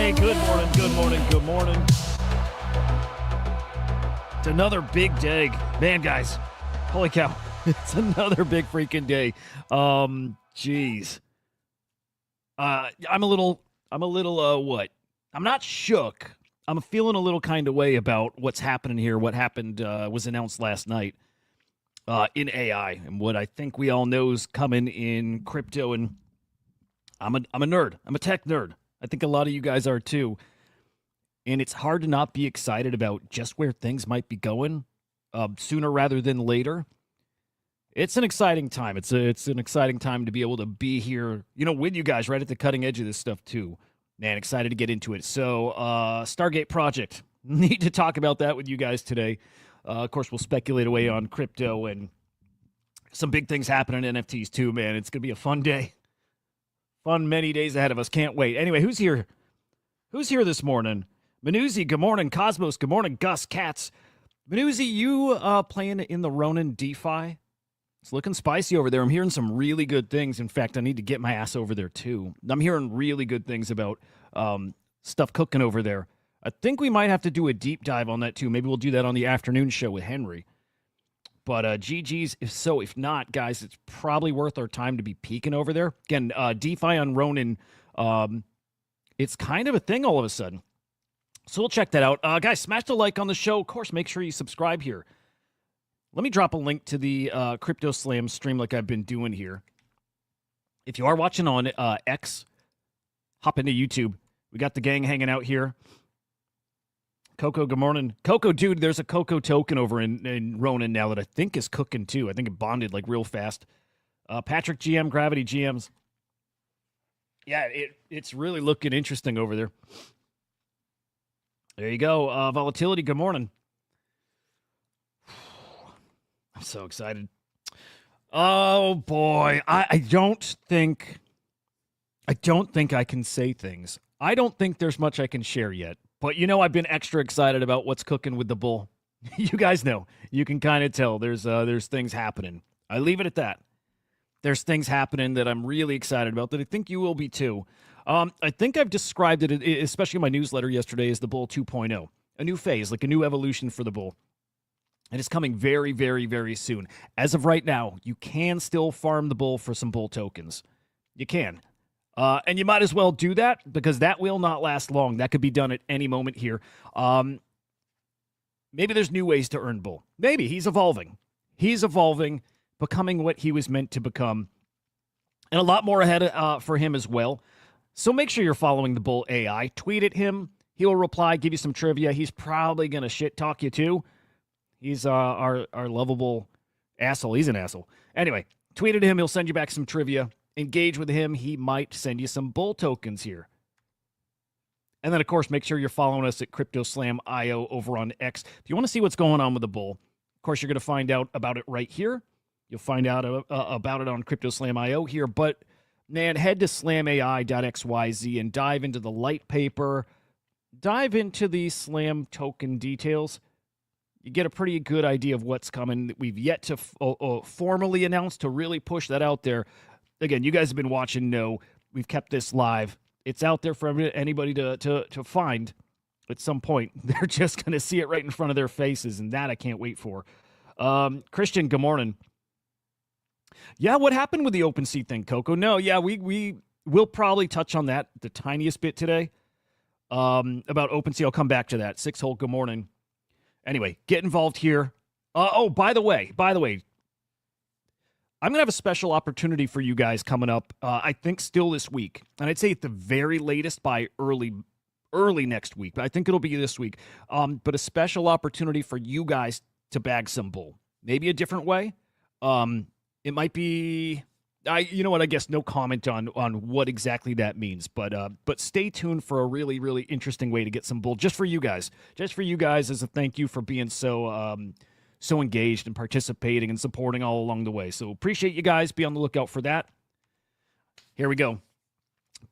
Hey, good morning, good morning, good morning. It's another big day. Man, guys, holy cow. It's another big freaking day. Jeez. I'm a little, what? I'm not shook. I'm feeling a little kind of way about what's happening here. What happened was announced last night in AI, and what I think we all know is coming in crypto. And I'm a nerd. I'm a tech nerd. I think a lot of you guys are too. And it's hard to not be excited about just where things might be going sooner rather than later. It's an exciting time. It's an exciting time to be able to be here, with you guys right at the cutting edge of this stuff too. Man, excited to get into it. So, Stargate Project. Need to talk about that with you guys today. Of course, we'll speculate away on crypto and some big things happening in NFTs too, man. It's going to be a fun day. Fun many days ahead of us. Can't wait. Anyway, who's here? Who's here this morning? Manuzzi, good morning. Cosmos, good morning. Gus, Katz. Manuzzi, you playing in the Ronin DeFi? It's looking spicy over there. I'm hearing some really good things. In fact, I need to get my ass over there too. I'm hearing really good things about stuff cooking over there. I think we might have to do a deep dive on that too. Maybe we'll do that on the afternoon show with Henry. But GG's, if not, guys, it's probably worth our time to be peeking over there. Again, DeFi on Ronin, it's kind of a thing all of a sudden. So we'll check that out. Guys, smash the like on the show. Of course, make sure you subscribe here. Let me drop a link to the Crypto Slam stream like I've been doing here. If you are watching on X, hop into YouTube. We got the gang hanging out here. Coco, good morning. Coco, dude, there's a Coco token over in Ronin now that I think is cooking too. I think it bonded like real fast. Patrick GM, Gravity GMs. Yeah, it's really looking interesting over there. There you go. Volatility, good morning. I'm so excited. Oh boy, I don't think I can say things. I don't think there's much I can share yet. But I've been extra excited about what's cooking with the bull. You guys know. You can kind of tell there's things happening. I leave it at that. There's things happening that I'm really excited about that I think you will be too. I think I've described it, especially in my newsletter yesterday, as the bull 2.0. A new phase, like a new evolution for the bull. And it's coming very, very, very soon. As of right now, you can still farm the bull for some bull tokens. You can. And you might as well do that because that will not last long. That could be done at any moment here. Maybe there's new ways to earn bull. Maybe he's evolving. He's evolving, becoming what he was meant to become. And a lot more ahead for him as well. So make sure you're following the bull AI. Tweet at him. He'll reply, give you some trivia. He's probably going to shit talk you too. He's our lovable asshole. He's an asshole. Anyway, tweet at him. He'll send you back some trivia. Engage with him. He might send you some bull tokens here. And then, of course, make sure you're following us at CryptoSlam.io over on X. If you want to see what's going on with the bull, of course, you're going to find out about it right here. You'll find out about it on CryptoSlam.io here. But, man, head to SlamAI.xyz and dive into the light paper. Dive into the Slam token details. You get a pretty good idea of what's coming. We've yet to formally announce to really push that out there. Again, you guys have been watching. No, we've kept this live. It's out there for anybody to find at some point. They're just going to see it right in front of their faces, and that I can't wait for. Christian, good morning. Yeah, what happened with the OpenSea thing, Coco? No, yeah, we will probably touch on that the tiniest bit today. About OpenSea, I'll come back to that. Six-hole, good morning. Anyway, get involved here. By the way, I'm going to have a special opportunity for you guys coming up, I think still this week. And I'd say at the very latest by early next week. But I think it'll be this week. But a special opportunity for you guys to bag some bull. Maybe a different way. It might be... you know what? I guess no comment on what exactly that means. But stay tuned for a really, really interesting way to get some bull just for you guys. Just for you guys as a thank you for being so engaged and participating and supporting all along the way. So appreciate you guys. Be on the lookout for that. Here we go.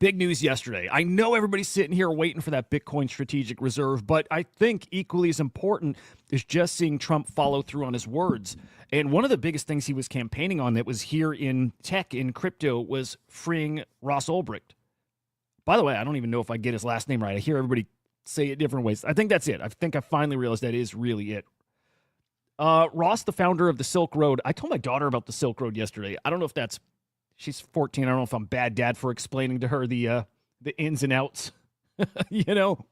Big news yesterday. I know everybody's sitting here waiting for that Bitcoin strategic reserve, but I think equally as important is just seeing Trump follow through on his words. And one of the biggest things he was campaigning on that was here in tech, in crypto, was freeing Ross Ulbricht. By the way, I don't even know if I get his last name right. I hear everybody say it different ways. I think that's it. I think I finally realized that is really it. Ross, the founder of the Silk Road. I told my daughter about the Silk Road yesterday. I don't know if that's, she's 14. I don't know if I'm bad dad for explaining to her the ins and outs, you know,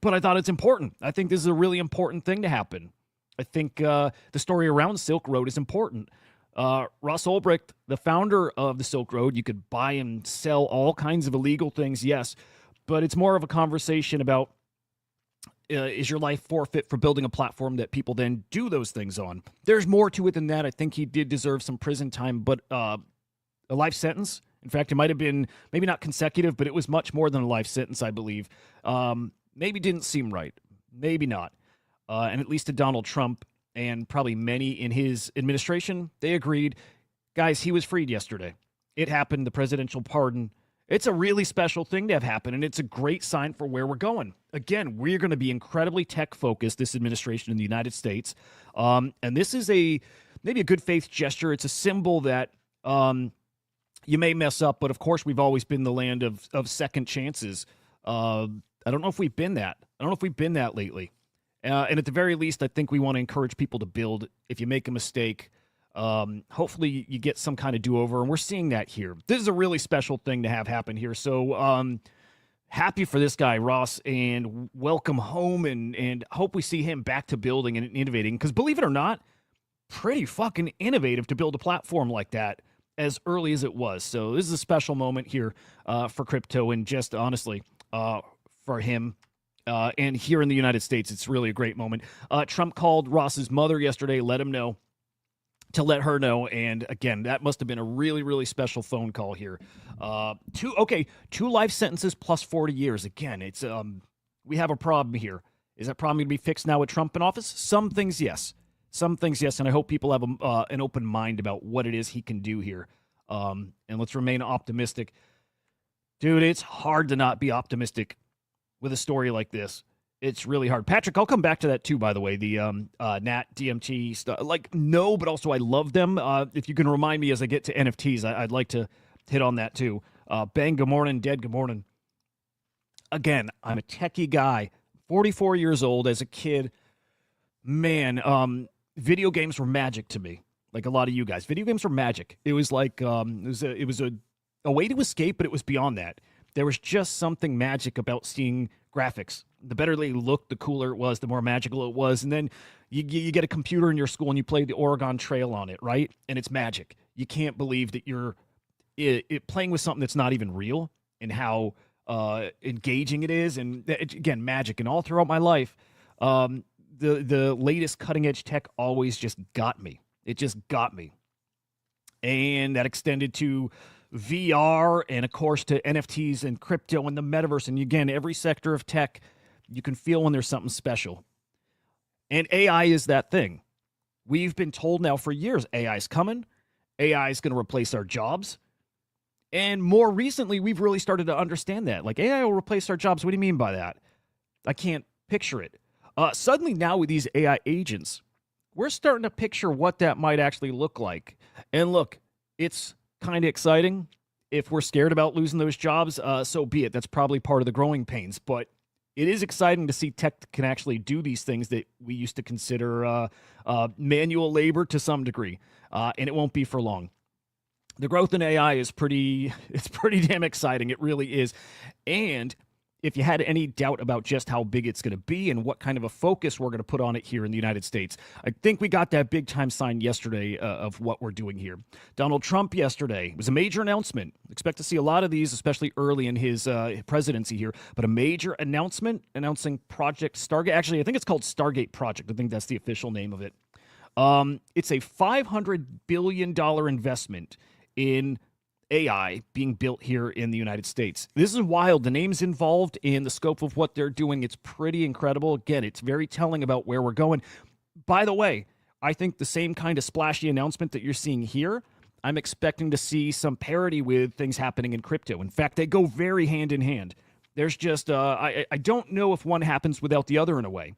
but I thought it's important. I think this is a really important thing to happen. I think the story around Silk Road is important. Ross Ulbricht, the founder of the Silk Road, you could buy and sell all kinds of illegal things, yes, but it's more of a conversation about is your life forfeit for building a platform that people then do those things on? There's more to it than that. I think he did deserve some prison time, but a life sentence. In fact, it might have been maybe not consecutive, but it was much more than a life sentence, I believe. Maybe didn't seem right. Maybe not. And at least to Donald Trump and probably many in his administration, they agreed. Guys, he was freed yesterday. It happened, the presidential pardon. It's a really special thing to have happen, and it's a great sign for where we're going. Again, we're going to be incredibly tech-focused, this administration in the United States. And this is maybe a good faith gesture. It's a symbol that you may mess up, but of course we've always been the land of second chances. I don't know if we've been that. I don't know if we've been that lately. And at the very least, I think we want to encourage people to build. If you make a mistake, hopefully you get some kind of do-over, and we're seeing that here. This is a really special thing to have happen here. So happy for this guy, Ross, and welcome home, and hope we see him back to building and innovating, because believe it or not, pretty fucking innovative to build a platform like that as early as it was. So this is a special moment here for crypto, and just honestly for him. And here in the United States, it's really a great moment. Trump called Ross's mother yesterday, let her know. And again, that must have been a really, really special phone call here. 2 life sentences plus 40 years. Again, it's we have a problem here. Is that problem going to be fixed now with Trump in office? Some things, yes. Some things, yes. And I hope people have an open mind about what it is he can do here. And let's remain optimistic. Dude, it's hard to not be optimistic with a story like this. It's really hard. Patrick, I'll come back to that too, by the way. The Nat, DMT stuff. Like, no, but also I love them. If you can remind me as I get to NFTs, I'd like to hit on that too. Bang, good morning. Dead, good morning. Again, I'm a techie guy. 44 years old. As a kid, man, video games were magic to me. Like a lot of you guys. Video games were magic. It was like, it was a way to escape, but it was beyond that. There was just something magic about seeing graphics. The better they looked, the cooler it was, the more magical it was. And then you get a computer in your school and you play the Oregon Trail on it, right? And it's magic. You can't believe that you're playing with something that's not even real, and how engaging it is. And again, magic. And all throughout my life, the latest cutting edge tech always just got me. It just got me. And that extended to VR, and of course to NFTs and crypto and the metaverse. And again, every sector of tech, you can feel when there's something special. And AI is that thing. We've been told now for years, AI is coming. AI is going to replace our jobs. And more recently, we've really started to understand that. Like, AI will replace our jobs. What do you mean by that? I can't picture it. Suddenly now with these AI agents, we're starting to picture what that might actually look like. And look, it's kind of exciting. If we're scared about losing those jobs, so be it. That's probably part of the growing pains. But it is exciting to see tech that can actually do these things that we used to consider manual labor to some degree. And it won't be for long. The growth in AI is pretty damn exciting. It really is. And if you had any doubt about just how big it's going to be and what kind of a focus we're going to put on it here in the United States, I think we got that big time sign yesterday of what we're doing here. Donald Trump yesterday was a major announcement. Expect to see a lot of these, especially early in his presidency here, but a major announcement announcing Project Stargate. Actually, I think it's called Stargate Project. I think that's the official name of it. It's a $500 billion investment in AI being built here in the United States. This is wild. The names involved in the scope of what they're doing, it's pretty incredible. Again, it's very telling about where we're going. By the way, I think the same kind of splashy announcement that you're seeing here, I'm expecting to see some parity with things happening in crypto. In fact, they go very hand in hand. There's just, I don't know if one happens without the other in a way.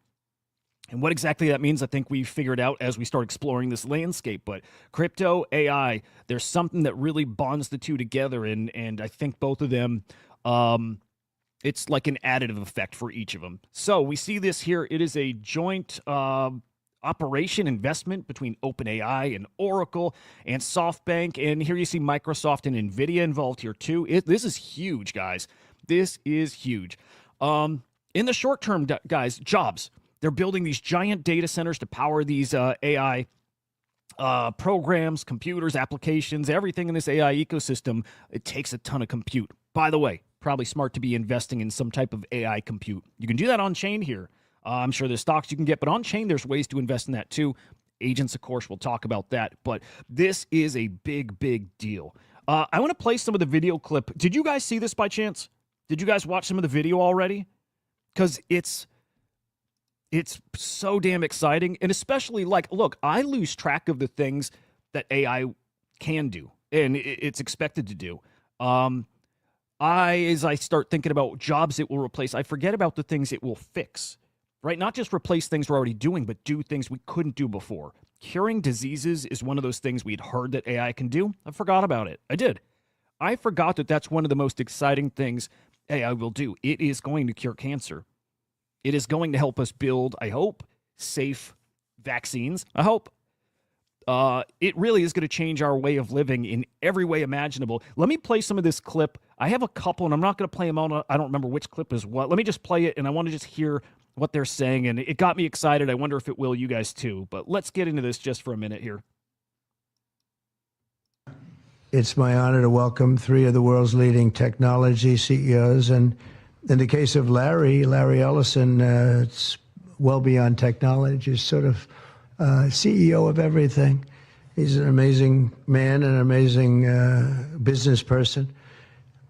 And what exactly that means, I think we figured out as we start exploring this landscape. But crypto, AI, there's something that really bonds the two together. And I think both of them It's like an additive effect for each of them. So we see this here. It is a joint operation investment between OpenAI and Oracle and SoftBank. And here you see Microsoft and NVIDIA involved here too. This is huge, guys. This is huge. In the short term, guys, jobs. They're building these giant data centers to power these AI programs, computers, applications, everything in this AI ecosystem. It takes a ton of compute. By the way, probably smart to be investing in some type of AI compute. You can do that on chain here. I'm sure there's stocks you can get, but on chain, there's ways to invest in that too. Agents, of course, we'll talk about that, but this is a big, big deal. I want to play some of the video clip. Did you guys see this by chance? Did you guys watch some of the video already? Because it's so damn exciting, and especially, like, look, I lose track of the things that AI can do, and it's expected to do. As I start thinking about jobs it will replace, I forget about the things it will fix, right? Not just replace things we're already doing, but do things we couldn't do before. Curing diseases is one of those things we'd heard that AI can do. I forgot about it. I did. I forgot that that's one of the most exciting things AI will do. It is going to cure cancer. It is going to help us build, I hope, safe vaccines. I hope. It really is going to change our way of living in every way imaginable. Let me play some of this clip. I have a couple, and I'm not going to play them all. I don't remember which clip is what. Let me just play it, and I want to just hear what they're saying, and it got me excited. I wonder if it will you guys too. But let's get into this just for a minute here. It's my honor to welcome three of the world's leading technology CEOs, and in the case of Larry Ellison, it's well beyond technology. He's sort of CEO of everything. He's an amazing man, an amazing business person.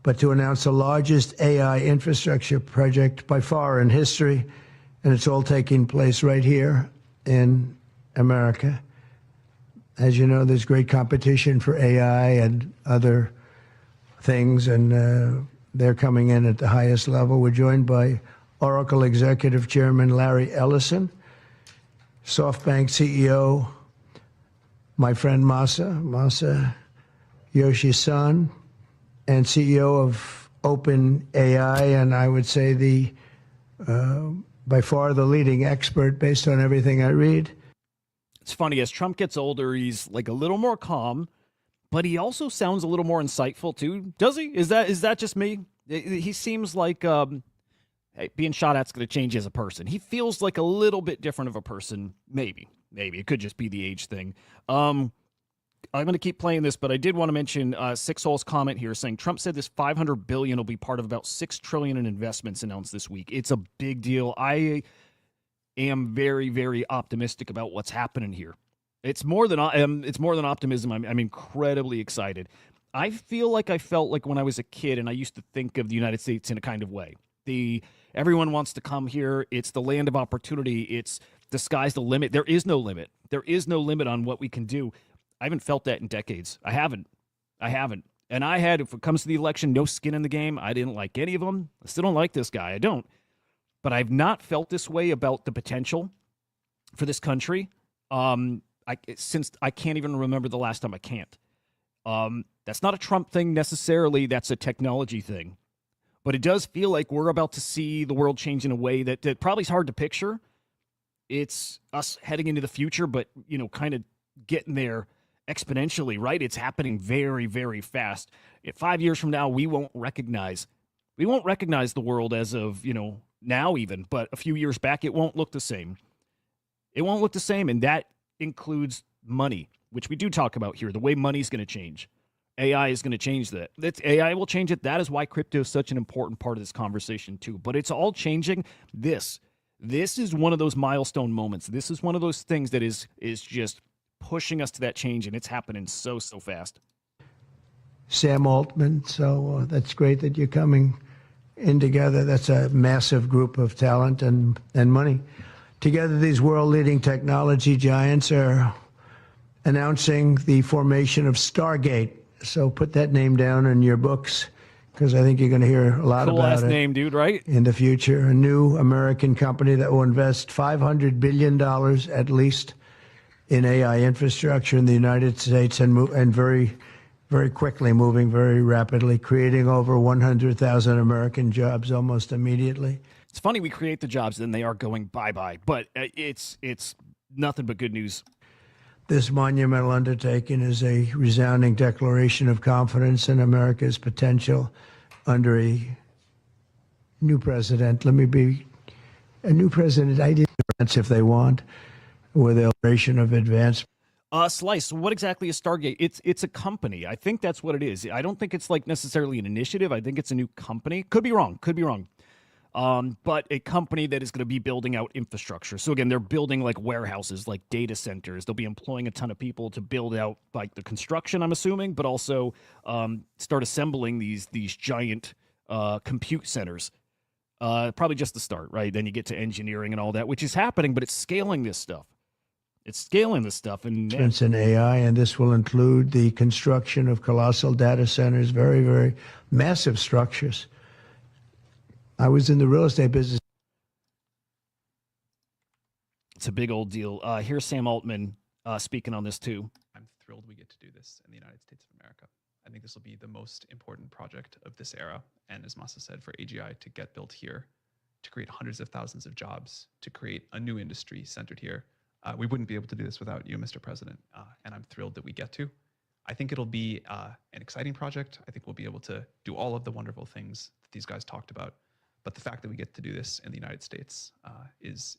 But to announce the largest AI infrastructure project by far in history, and it's all taking place right here in America. As you know, there's great competition for AI and other things, and they're coming in at the highest level. We're joined by Oracle Executive Chairman Larry Ellison, SoftBank CEO, my friend Masa Yoshi-san, and CEO of OpenAI, and I would say the by far the leading expert based on everything I read. It's funny, as Trump gets older, he's like a little more calm, but he also sounds a little more insightful too. Does he? Is that just me? He seems like hey, being shot at's going to change you as a person. He feels like a little bit different of a person. Maybe it could just be the age thing. I'm going to keep playing this, but I did want to mention Six Hole's comment here saying Trump said this $500 billion will be part of about $6 trillion in investments announced this week. It's a big deal. I am very, very optimistic about what's happening here. It's more than optimism. I'm incredibly excited. I feel like I felt like when I was a kid and I used to think of the United States in a kind of way. Everyone wants to come here. It's the land of opportunity. It's the sky's the limit. There is no limit. There is no limit on what we can do. I haven't felt that in decades. I haven't. And I had, if it comes to the election, no skin in the game. I didn't like any of them. I still don't like this guy. I don't. But I've not felt this way about the potential for this country since I can't even remember the last time I can't. That's not a Trump thing necessarily. That's a technology thing. But it does feel like we're about to see the world change in a way that probably is hard to picture. It's us heading into the future, but, kind of getting there exponentially, right? It's happening very, very fast. 5 years from now, we won't recognize the world as of, now even, but a few years back, it won't look the same. It won't look the same, and that includes money, which we do talk about here, the way money's going to change. AI is going to change that. AI will change it. That is why crypto is such an important part of this conversation too. But it's all changing. This is one of those milestone moments. This is one of those things that is just pushing us to that change, and it's happening so fast. Sam Altman, so that's great that you're coming in together. That's a massive group of talent and money. Together, these world-leading technology giants are announcing the formation of Stargate. So put that name down in your books, because I think you're going to hear a lot about it. Name, dude, right? In the future, a new American company that will invest $500 billion at least in AI infrastructure in the United States, and very, very quickly, moving very rapidly, creating over 100,000 American jobs almost immediately. It's funny we create the jobs, then they are going bye-bye. But it's nothing but good news. This monumental undertaking is a resounding declaration of confidence in America's potential under a new president. Let me be a new president. I didn't advance if they want, with a celebration of advancement. Slice, what exactly is Stargate? It's a company. I think that's what it is. I don't think it's like necessarily an initiative. I think it's a new company. Could be wrong. But a company that is going to be building out infrastructure. So again, they're building like warehouses, like data centers. They'll be employing a ton of people to build out like the construction, I'm assuming, but also start assembling these giant compute centers. Probably just the start, right? Then you get to engineering and all that, which is happening, but it's scaling this stuff. It's scaling this stuff. And in AI, and this will include the construction of colossal data centers, very, very massive structures. I was in the real estate business. It's a big old deal. Here's Sam Altman speaking on this too. I'm thrilled we get to do this in the United States of America. I think this will be the most important project of this era. And as Masa said, for AGI to get built here, to create hundreds of thousands of jobs, to create a new industry centered here, we wouldn't be able to do this without you, Mr. President. And I'm thrilled that we get to. I think it'll be an exciting project. I think we'll be able to do all of the wonderful things that these guys talked about. But the fact that we get to do this in the United States is,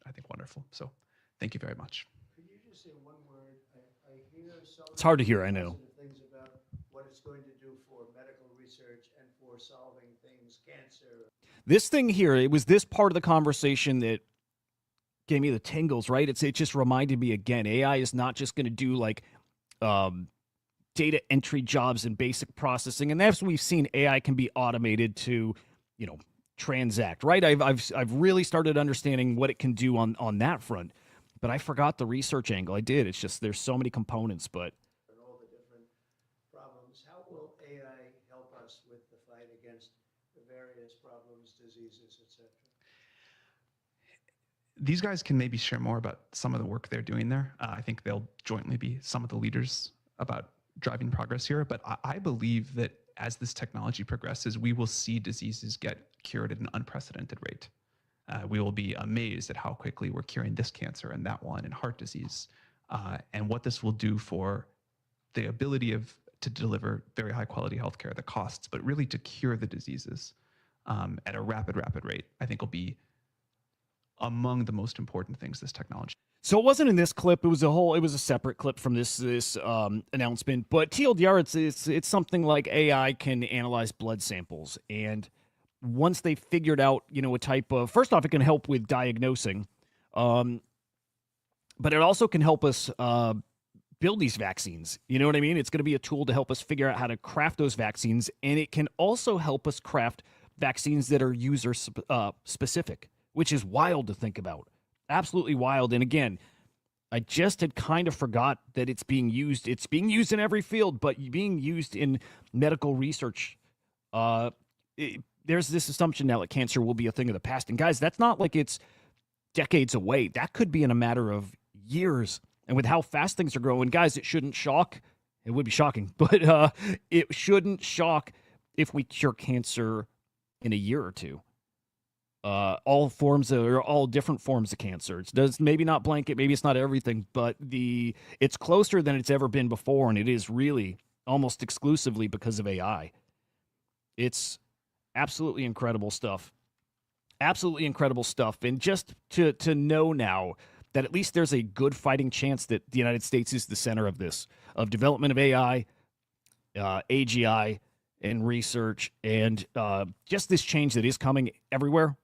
I think, wonderful. So thank you very much. Could you just say one word? I hear so it's hard to hear, I know. Things about what it's going to do for medical research and for solving things, cancer. This thing here, it was this part of the conversation that gave me the tingles, right? It just reminded me again, AI is not just going to do like data entry jobs and basic processing. And as we've seen, AI can be automated to, transact, right? I've really started understanding what it can do on that front, but I forgot the research angle. I did. It's just there's so many components, but and all the different problems. How will AI help us with the fight against the various problems, diseases, etc.? These guys can maybe share more about some of the work they're doing there. I think they'll jointly be some of the leaders about driving progress here. But I believe that as this technology progresses, we will see diseases get cured at an unprecedented rate. We will be amazed at how quickly we're curing this cancer and that one and heart disease, and what this will do for the ability to deliver very high quality healthcare, the costs, but really to cure the diseases at a rapid rate, I think will be among the most important things this technology. So it wasn't in this clip. It was a separate clip from this announcement. But TLDR, it's something like AI can analyze blood samples, and once they figured out, a type of, first off, it can help with diagnosing, but it also can help us build these vaccines. You know what I mean? It's going to be a tool to help us figure out how to craft those vaccines, and it can also help us craft vaccines that are user specific, which is wild to think about. Absolutely wild. And again, I just had kind of forgot that it's being used. It's being used in every field, but being used in medical research. There's this assumption now that cancer will be a thing of the past. And guys, that's not like it's decades away. That could be in a matter of years. And with how fast things are growing, guys, it shouldn't shock. It would be shocking, but it shouldn't shock if we cure cancer in a year or two. All different forms of cancer. It does maybe not blanket, maybe it's not everything, but it's closer than it's ever been before, and it is really almost exclusively because of AI. It's absolutely incredible stuff. Absolutely incredible stuff. And just to know now that at least there's a good fighting chance that the United States is the center of this, of development of AI, AGI, and research, and just this change that is coming everywhere,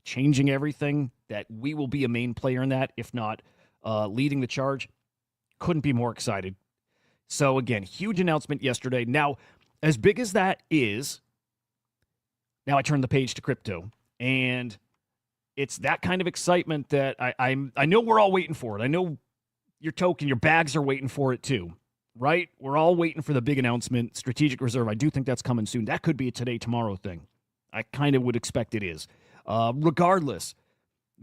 changing everything, that we will be a main player in that, if not leading the charge. Couldn't be more excited. So again, huge announcement yesterday. Now, as big as that is, now I turn the page to crypto, and it's that kind of excitement that I know we're all waiting for it. I know your token, your bags are waiting for it too, right? We're all waiting for the big announcement, strategic reserve. I do think that's coming soon. That could be a today, tomorrow thing. I kind of would expect it is. Regardless,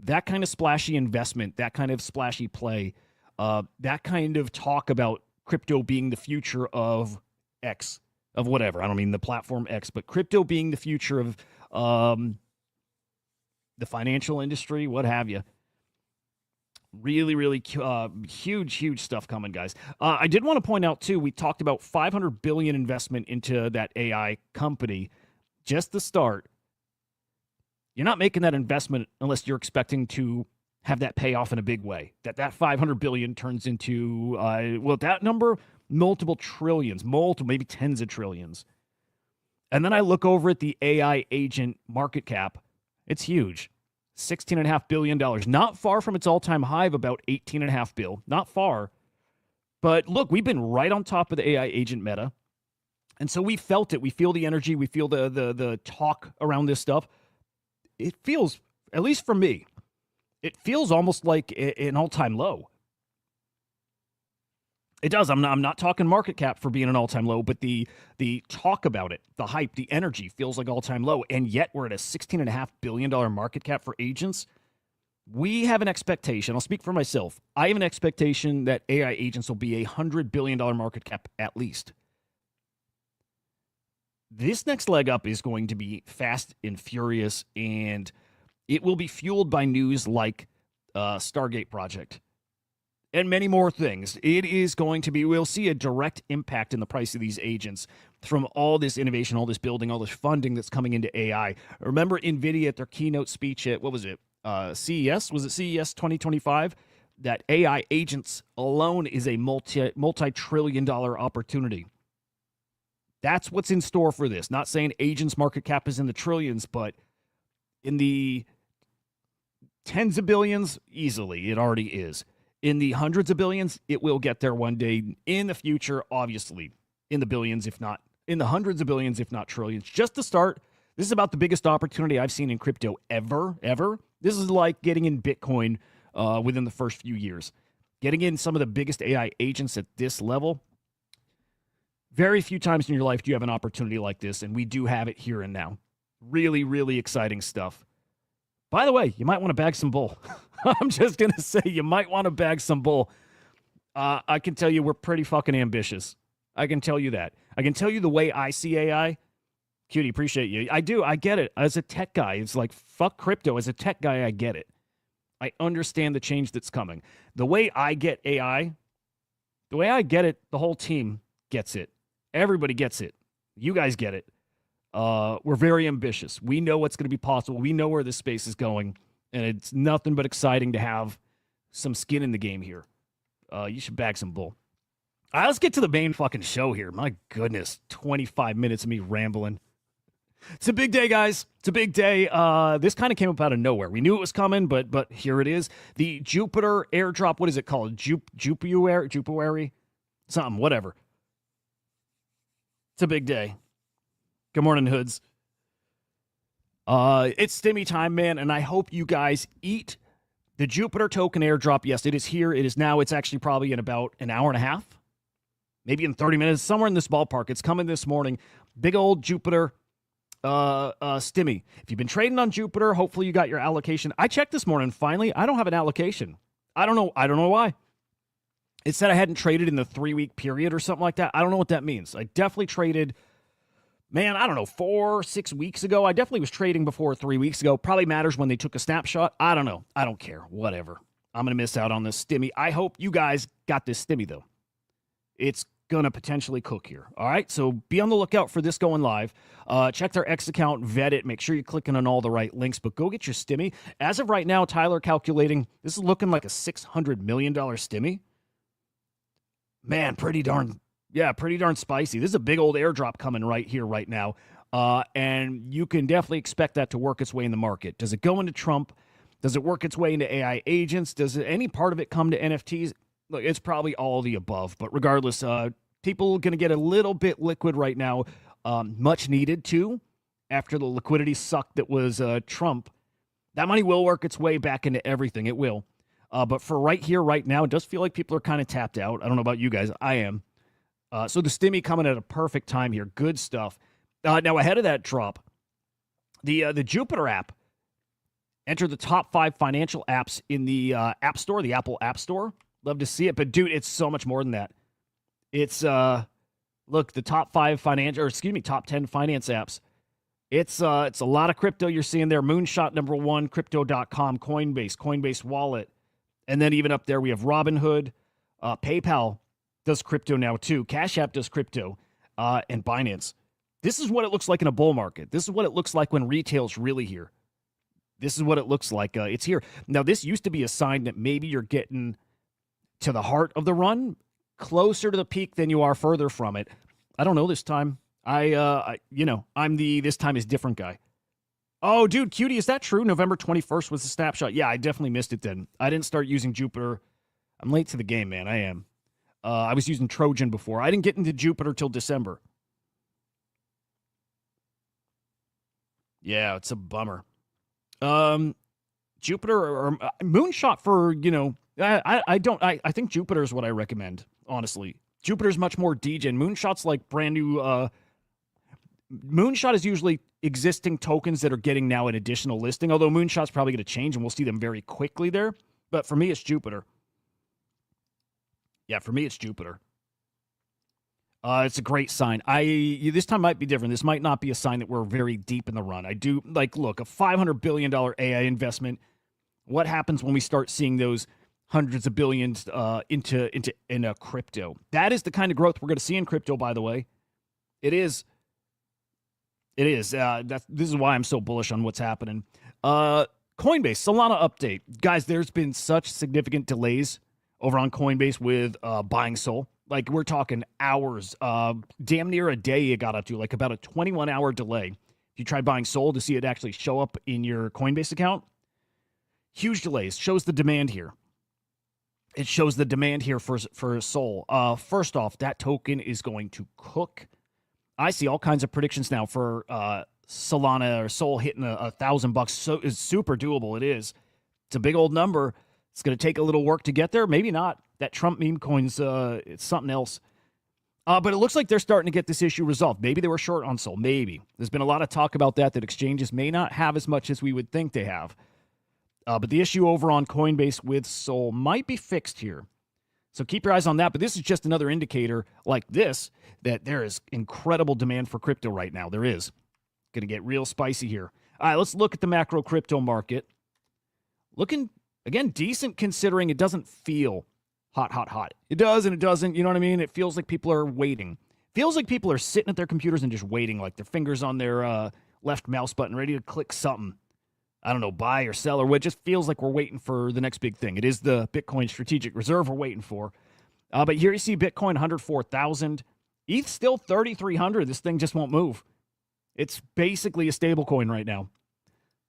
that kind of splashy investment, that kind of splashy play, that kind of talk about crypto being the future of X, of whatever. I don't mean the platform X, but crypto being the future of the financial industry, what have you. Really, really huge stuff coming, guys. I did want to point out, too, we talked about $500 billion investment into that AI company. Just the start. You're not making that investment unless you're expecting to have that pay off in a big way. That $500 billion turns into, that number, multiple trillions, maybe tens of trillions. And then I look over at the AI agent market cap. It's huge. $16.5 billion. Not far from its all-time high of about $18.5 billion. Not far. But look, we've been right on top of the AI agent meta. And so we felt it. We feel the energy. We feel the talk around this stuff. It feels, at least for me, it feels almost like an all-time low. It does. I'm not talking market cap for being an all-time low, but the talk about it, the hype, the energy feels like all-time low. And yet we're at a $16.5 billion market cap for agents. We have an expectation. I'll speak for myself. I have an expectation that AI agents will be a $100 billion market cap at least. This next leg up is going to be fast and furious, and it will be fueled by news like Stargate Project. And many more things. It is going to be, we'll see a direct impact in the price of these agents from all this innovation, all this building, all this funding that's coming into AI. Remember NVIDIA at their keynote speech at, what was it, CES? Was it CES 2025? That AI agents alone is a multi-trillion-dollar opportunity. That's what's in store for this. Not saying agents market cap is in the trillions, but in the tens of billions, easily, it already is. In the hundreds of billions, it will get there one day in the future, obviously. In the billions, if not, in the hundreds of billions, if not trillions. Just to start, this is about the biggest opportunity I've seen in crypto ever. This is like getting in Bitcoin within the first few years. Getting in some of the biggest AI agents at this level. Very few times in your life do you have an opportunity like this, and we do have it here and now. Really, really exciting stuff. By the way, you might want to bag some bull. I'm just going to say you might want to bag some bull. I can tell you we're pretty fucking ambitious. I can tell you that. I can tell you the way I see AI. Cutie, appreciate you. I do. I get it. As a tech guy, it's like, fuck crypto. As a tech guy, I get it. I understand the change that's coming. The way I get AI, the way I get it, the whole team gets it. Everybody gets it. You guys get it. We're very ambitious. We know what's going to be possible. We know where this space is going, and it's nothing but exciting to have some skin in the game here. You should bag some bull. All right, let's get to the main fucking show here. My goodness, 25 minutes of me rambling. It's a big day, guys. It's a big day. This kind of came up out of nowhere. We knew it was coming, but here it is. The Jupiter airdrop. What is it called? Jupiter? Something, whatever. It's a big day. Good morning, Hoods. It's stimmy time, man, and I hope you guys eat the Jupiter token airdrop. Yes, it is here. It is now. It's actually probably in about an hour and a half, maybe in 30 minutes, somewhere in this ballpark. It's coming this morning. Big old Jupiter stimmy. If you've been trading on Jupiter, hopefully you got your allocation. I checked this morning. Finally, I don't have an allocation. I don't know why. It said I hadn't traded in the 3-week period or something like that. I don't know what that means. I definitely traded, man, I don't know, 4-6 weeks ago. I definitely was trading before 3 weeks ago. Probably matters when they took a snapshot. I don't know. I don't care. Whatever. I'm going to miss out on this stimmy. I hope you guys got this stimmy, though. It's going to potentially cook here. All right? So be on the lookout for this going live. Check their X account, vet it. Make sure you're clicking on all the right links, but go get your stimmy. As of right now, Tyler calculating, this is looking like a $600 million stimmy. Man, pretty darn spicy. This is a big old airdrop coming right here, right now. And you can definitely expect that to work its way in the market. Does it go into Trump? Does it work its way into AI agents? Does any part of it come to NFTs? Look, it's probably all the above. But regardless, people are going to get a little bit liquid right now. Much needed, too, after the liquidity suck that was Trump. That money will work its way back into everything. It will. But for right here, right now, it does feel like people are kind of tapped out. I don't know about you guys. I am. So the stimmy coming at a perfect time here. Good stuff. Now, ahead of that drop, the Jupiter app entered the top 5 financial apps in the App Store, the Apple App Store. Love to see it. But, dude, it's so much more than that. It's look, the top 5 financial, or excuse me, top 10 finance apps. It's a lot of crypto you're seeing there. Moonshot #1, crypto.com, Coinbase Wallet. And then even up there we have Robinhood, PayPal does crypto now too. Cash App does crypto, and Binance. This is what it looks like in a bull market. This is what it looks like when retail's really here. This is what it looks like. It's here. Now, this used to be a sign that maybe you're getting to the heart of the run, closer to the peak than you are further from it. I don't know this time. I'm the this time is different guy. Oh, dude, Cutie, is that true? November 21st was the snapshot. Yeah, I definitely missed it then. I didn't start using Jupiter. I'm late to the game, man. I am. I was using Trojan before. I didn't get into Jupiter till December. Yeah, it's a bummer. Jupiter or Moonshot for, I think Jupiter is what I recommend, honestly. Jupiter's much more degen. Moonshot's like brand new. Moonshot is usually existing tokens that are getting now an additional listing, although Moonshot's probably going to change and we'll see them very quickly there. But for me, it's Jupiter. Yeah, for me, it's Jupiter. It's a great sign. This time might be different. This might not be a sign that we're very deep in the run. I do look, a $500 billion AI investment. What happens when we start seeing those hundreds of billions into crypto? That is the kind of growth we're going to see in crypto. By the way, it is. It is. This is why I'm so bullish on what's happening. Coinbase Solana update, guys. There's been such significant delays over on Coinbase with buying Sol. Like, we're talking hours, damn near a day it got up to, like about a 21-hour delay. If you try buying Sol to see it actually show up in your Coinbase account, huge delays. Shows the demand here. It shows the demand here for Sol. First off, that token is going to cook. I see all kinds of predictions now for Solana or Sol hitting $1,000. So it's super doable. It is. It's a big old number. It's going to take a little work to get there. Maybe not. That Trump meme coin's it's something else. But it looks like they're starting to get this issue resolved. Maybe they were short on Sol. Maybe. There's been a lot of talk about that exchanges may not have as much as we would think they have. But the issue over on Coinbase with Sol might be fixed here. So keep your eyes on that. But this is just another indicator like this that there is incredible demand for crypto right now. There is. Going to get real spicy here. All right, let's look at the macro crypto market. Looking, again, decent considering it doesn't feel hot. It does and it doesn't. You know what I mean? It feels like people are waiting. Feels like people are sitting at their computers and just waiting, like their fingers on their left mouse button, ready to click something. I don't know, buy or sell or what. It just feels like we're waiting for the next big thing. It is the Bitcoin strategic reserve we're waiting for. But here you see Bitcoin 104,000. ETH still 3,300. This thing just won't move. It's basically a stable coin right now.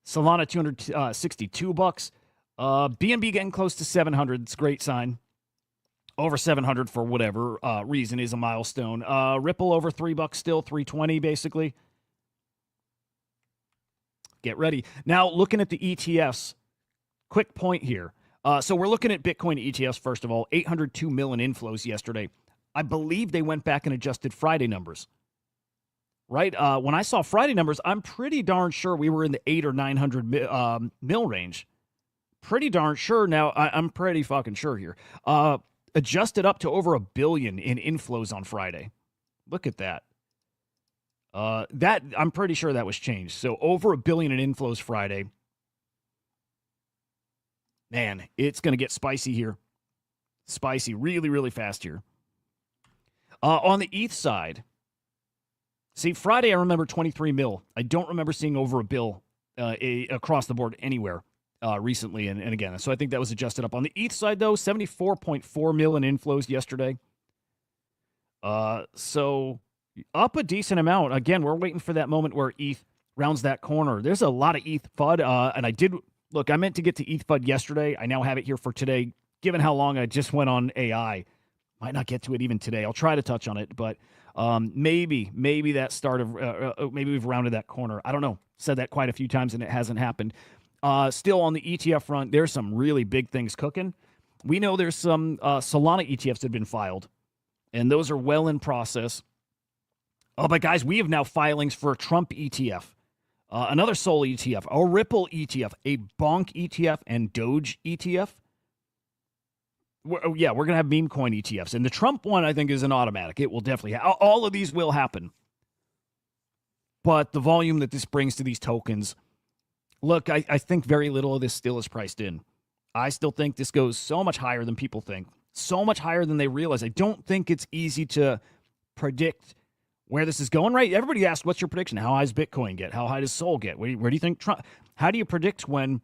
Solana $262. BNB getting close to 700. It's a great sign. Over 700 for whatever reason is a milestone. Ripple over $3 still, 320 basically. Get ready. Now, looking at the ETFs, quick point here. So we're looking at Bitcoin ETFs, first of all. 802 million inflows yesterday. I believe they went back and adjusted Friday numbers. Right? When I saw Friday numbers, I'm pretty darn sure we were in the 800 or 900 mil range. Pretty darn sure. Now, I'm pretty fucking sure here. Adjusted up to over $1 billion in inflows on Friday. Look at that. That I'm pretty sure that was changed. So over $1 billion in inflows Friday. Man, it's going to get spicy here. Spicy, really, really fast here. On the ETH side, see, Friday I remember 23 mil. I don't remember seeing over $1 billion across the board anywhere recently. And again, so I think that was adjusted up. On the ETH side, though, 74.4 million inflows yesterday. So up a decent amount. Again, we're waiting for that moment where ETH rounds that corner. There's a lot of ETH FUD. And I did, look, I meant to get to ETH FUD yesterday. I now have it here for today. Given how long I just went on AI, might not get to it even today. I'll try to touch on it, but maybe that start of, maybe we've rounded that corner. I don't know. Said that quite a few times and it hasn't happened. Still on the ETF front, there's some really big things cooking. We know there's some Solana ETFs that have been filed, and those are well in process. Oh, but guys, we have now filings for a Trump ETF, another Sol ETF, a Ripple ETF, a Bonk ETF, and Doge ETF. We're going to have meme coin ETFs. And the Trump one, I think, is an automatic. It will definitely all of these will happen. But the volume that this brings to these tokens, look, I think very little of this still is priced in. I still think this goes so much higher than people think, so much higher than they realize. I don't think it's easy to predict where this is going, right? Everybody asks, what's your prediction? How high does Bitcoin get? How high does Sol get? Where do you think Trump? How do you predict when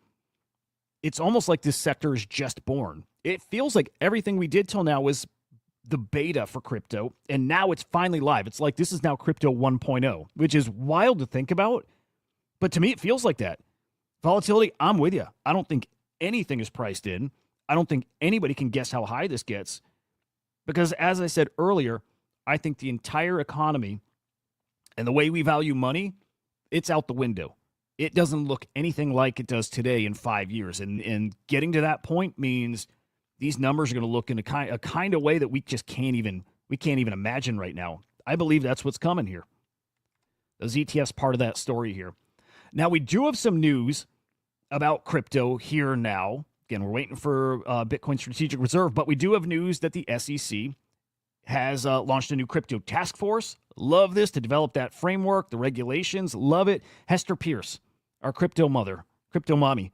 it's almost like this sector is just born? It feels like everything we did till now was the beta for crypto, and now it's finally live. It's like this is now crypto 1.0, which is wild to think about. But to me, it feels like that. Volatility, I'm with you. I don't think anything is priced in. I don't think anybody can guess how high this gets. Because as I said earlier, I think the entire economy and the way we value money, it's out the window. It doesn't look anything like it does today in 5 years. And getting to that point means these numbers are going to look in a kind of way that we just can't even imagine right now. I believe that's what's coming here. Those ETFs part of that story here. Now, we do have some news about crypto here now. Again, we're waiting for Bitcoin Strategic Reserve, but we do have news that the SEC has launched a new crypto task force. Love this, to develop that framework, the regulations. Love it. Hester Pierce, our crypto mother, crypto mommy.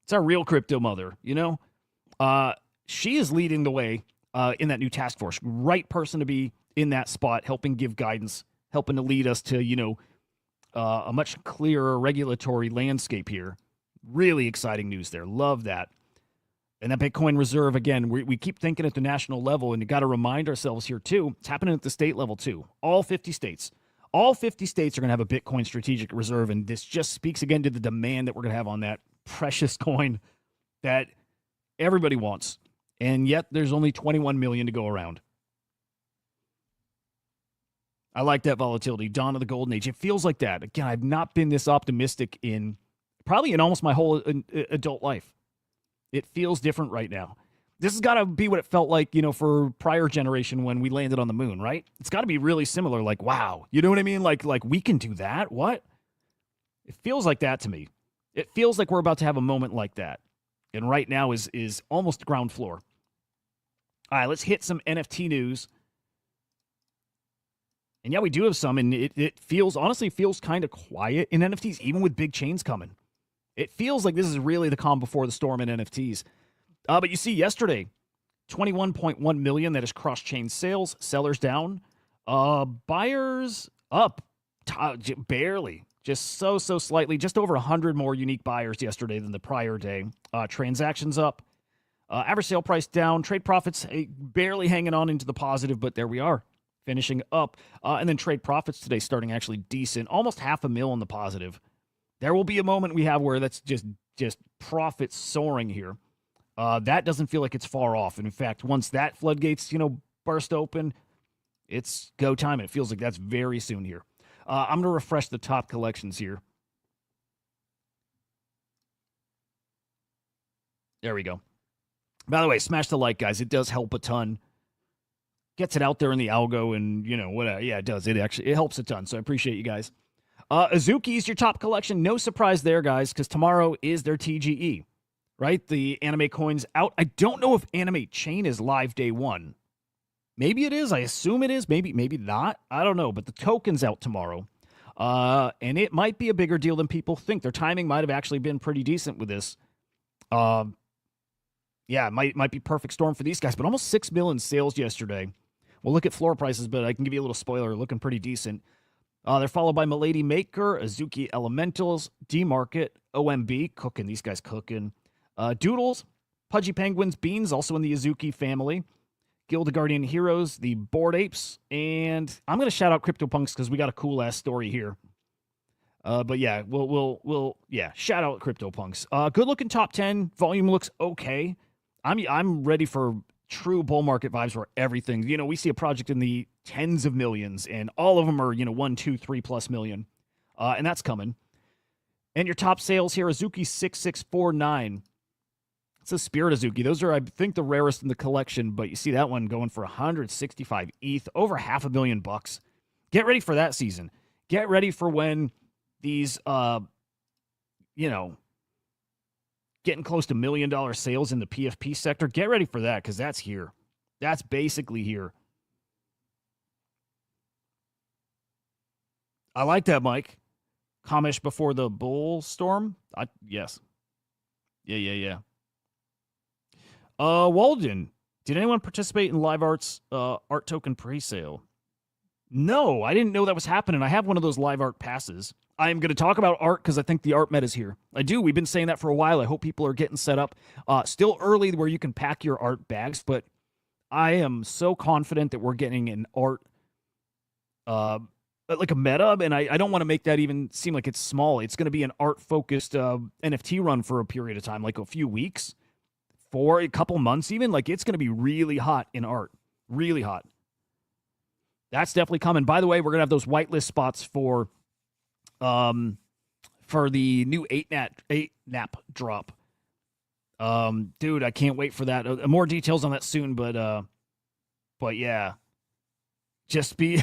It's our real crypto mother, you know? She is leading the way in that new task force. Right person to be in that spot, helping give guidance, helping to lead us to, a much clearer regulatory landscape here. Really exciting news there. Love that. And that Bitcoin reserve, again, we keep thinking at the national level, and you got to remind ourselves here, too. It's happening at the state level, too. All 50 states. All 50 states are going to have a Bitcoin strategic reserve, and this just speaks again to the demand that we're going to have on that precious coin that everybody wants. And yet there's only 21 million to go around. I like that volatility. Dawn of the golden age. It feels like that. Again, I've not been this optimistic in almost my whole adult life. It feels different right now. This has got to be what it felt like, for prior generation when we landed on the moon, right? It's got to be really similar. Like, wow, you know what I mean? Like we can do that? What? It feels like that to me. It feels like we're about to have a moment like that. And right now is almost ground floor. All right, let's hit some NFT news. And yeah, we do have some, and it honestly feels kind of quiet in NFTs, even with big chains coming. It feels like this is really the calm before the storm in NFTs. But you see yesterday, 21.1 million, that is cross-chain sales. Sellers down. Buyers up. Barely. Just so slightly. Just over 100 more unique buyers yesterday than the prior day. Transactions up. Average sale price down. Trade profits barely hanging on into the positive, but there we are. Finishing up. And then trade profits today starting actually decent. Almost $500,000 in the positive. There will be a moment we have where that's just profit soaring here. That doesn't feel like it's far off. And in fact, once that floodgates, burst open, it's go time. And it feels like that's very soon here. I'm going to refresh the top collections here. There we go. By the way, smash the like, guys. It does help a ton. Gets it out there in the algo and, whatever. Yeah, it does. It helps a ton. So I appreciate you guys. Azuki is your top collection. No surprise there, guys, because tomorrow is their TGE, right? The anime coin's out. I don't know if Anime Chain is live day one. Maybe it is. I assume it is. Maybe not. I don't know. But the token's out tomorrow. And it might be a bigger deal than people think. Their timing might have actually been pretty decent with this. Yeah, it might be perfect storm for these guys. But almost 6 million sales yesterday. We'll look at floor prices, but I can give you a little spoiler. Looking pretty decent. They're followed by Milady Maker, Azuki Elementals, D-Market, OMB, cooking. These guys cooking. Doodles, Pudgy Penguins, Beans, also in the Azuki family. Guild of Guardian Heroes, the Bored Apes, and I'm going to shout out CryptoPunks because we got a cool-ass story here. But yeah, we'll shout out CryptoPunks. Good-looking top 10. Volume looks okay. I'm ready for true bull market vibes where everything, we see a project in the tens of millions and all of them are, 1, 2, 3+ million. And that's coming. And your top sales here, Azuki 6649. It's a Spirit Azuki. Those are, I think, the rarest in the collection, but you see that one going for 165 ETH, over $500,000. Get ready for that season. Get ready for when these, getting close to $1 million sales in the PFP sector. Get ready for that because that's here. That's basically here. I like that, Mike. Comish before the bull storm? Yes. Yeah. Walden, did anyone participate in Live Art's art token presale? No, I didn't know that was happening. I have one of those Live Art passes. I am going to talk about art because I think the art meta is here. I do. We've been saying that for a while. I hope people are getting set up. Still early where you can pack your art bags, but I am so confident that we're getting an art, like a meta, and I don't want to make that even seem like it's small. It's going to be an art-focused NFT run for a period of time, like a few weeks, for a couple months even. Like, it's going to be really hot in art. Really hot. That's definitely coming. By the way, we're going to have those whitelist spots for the new 8-nap drop. Dude, I can't wait for that. More details on that soon, but yeah. Just be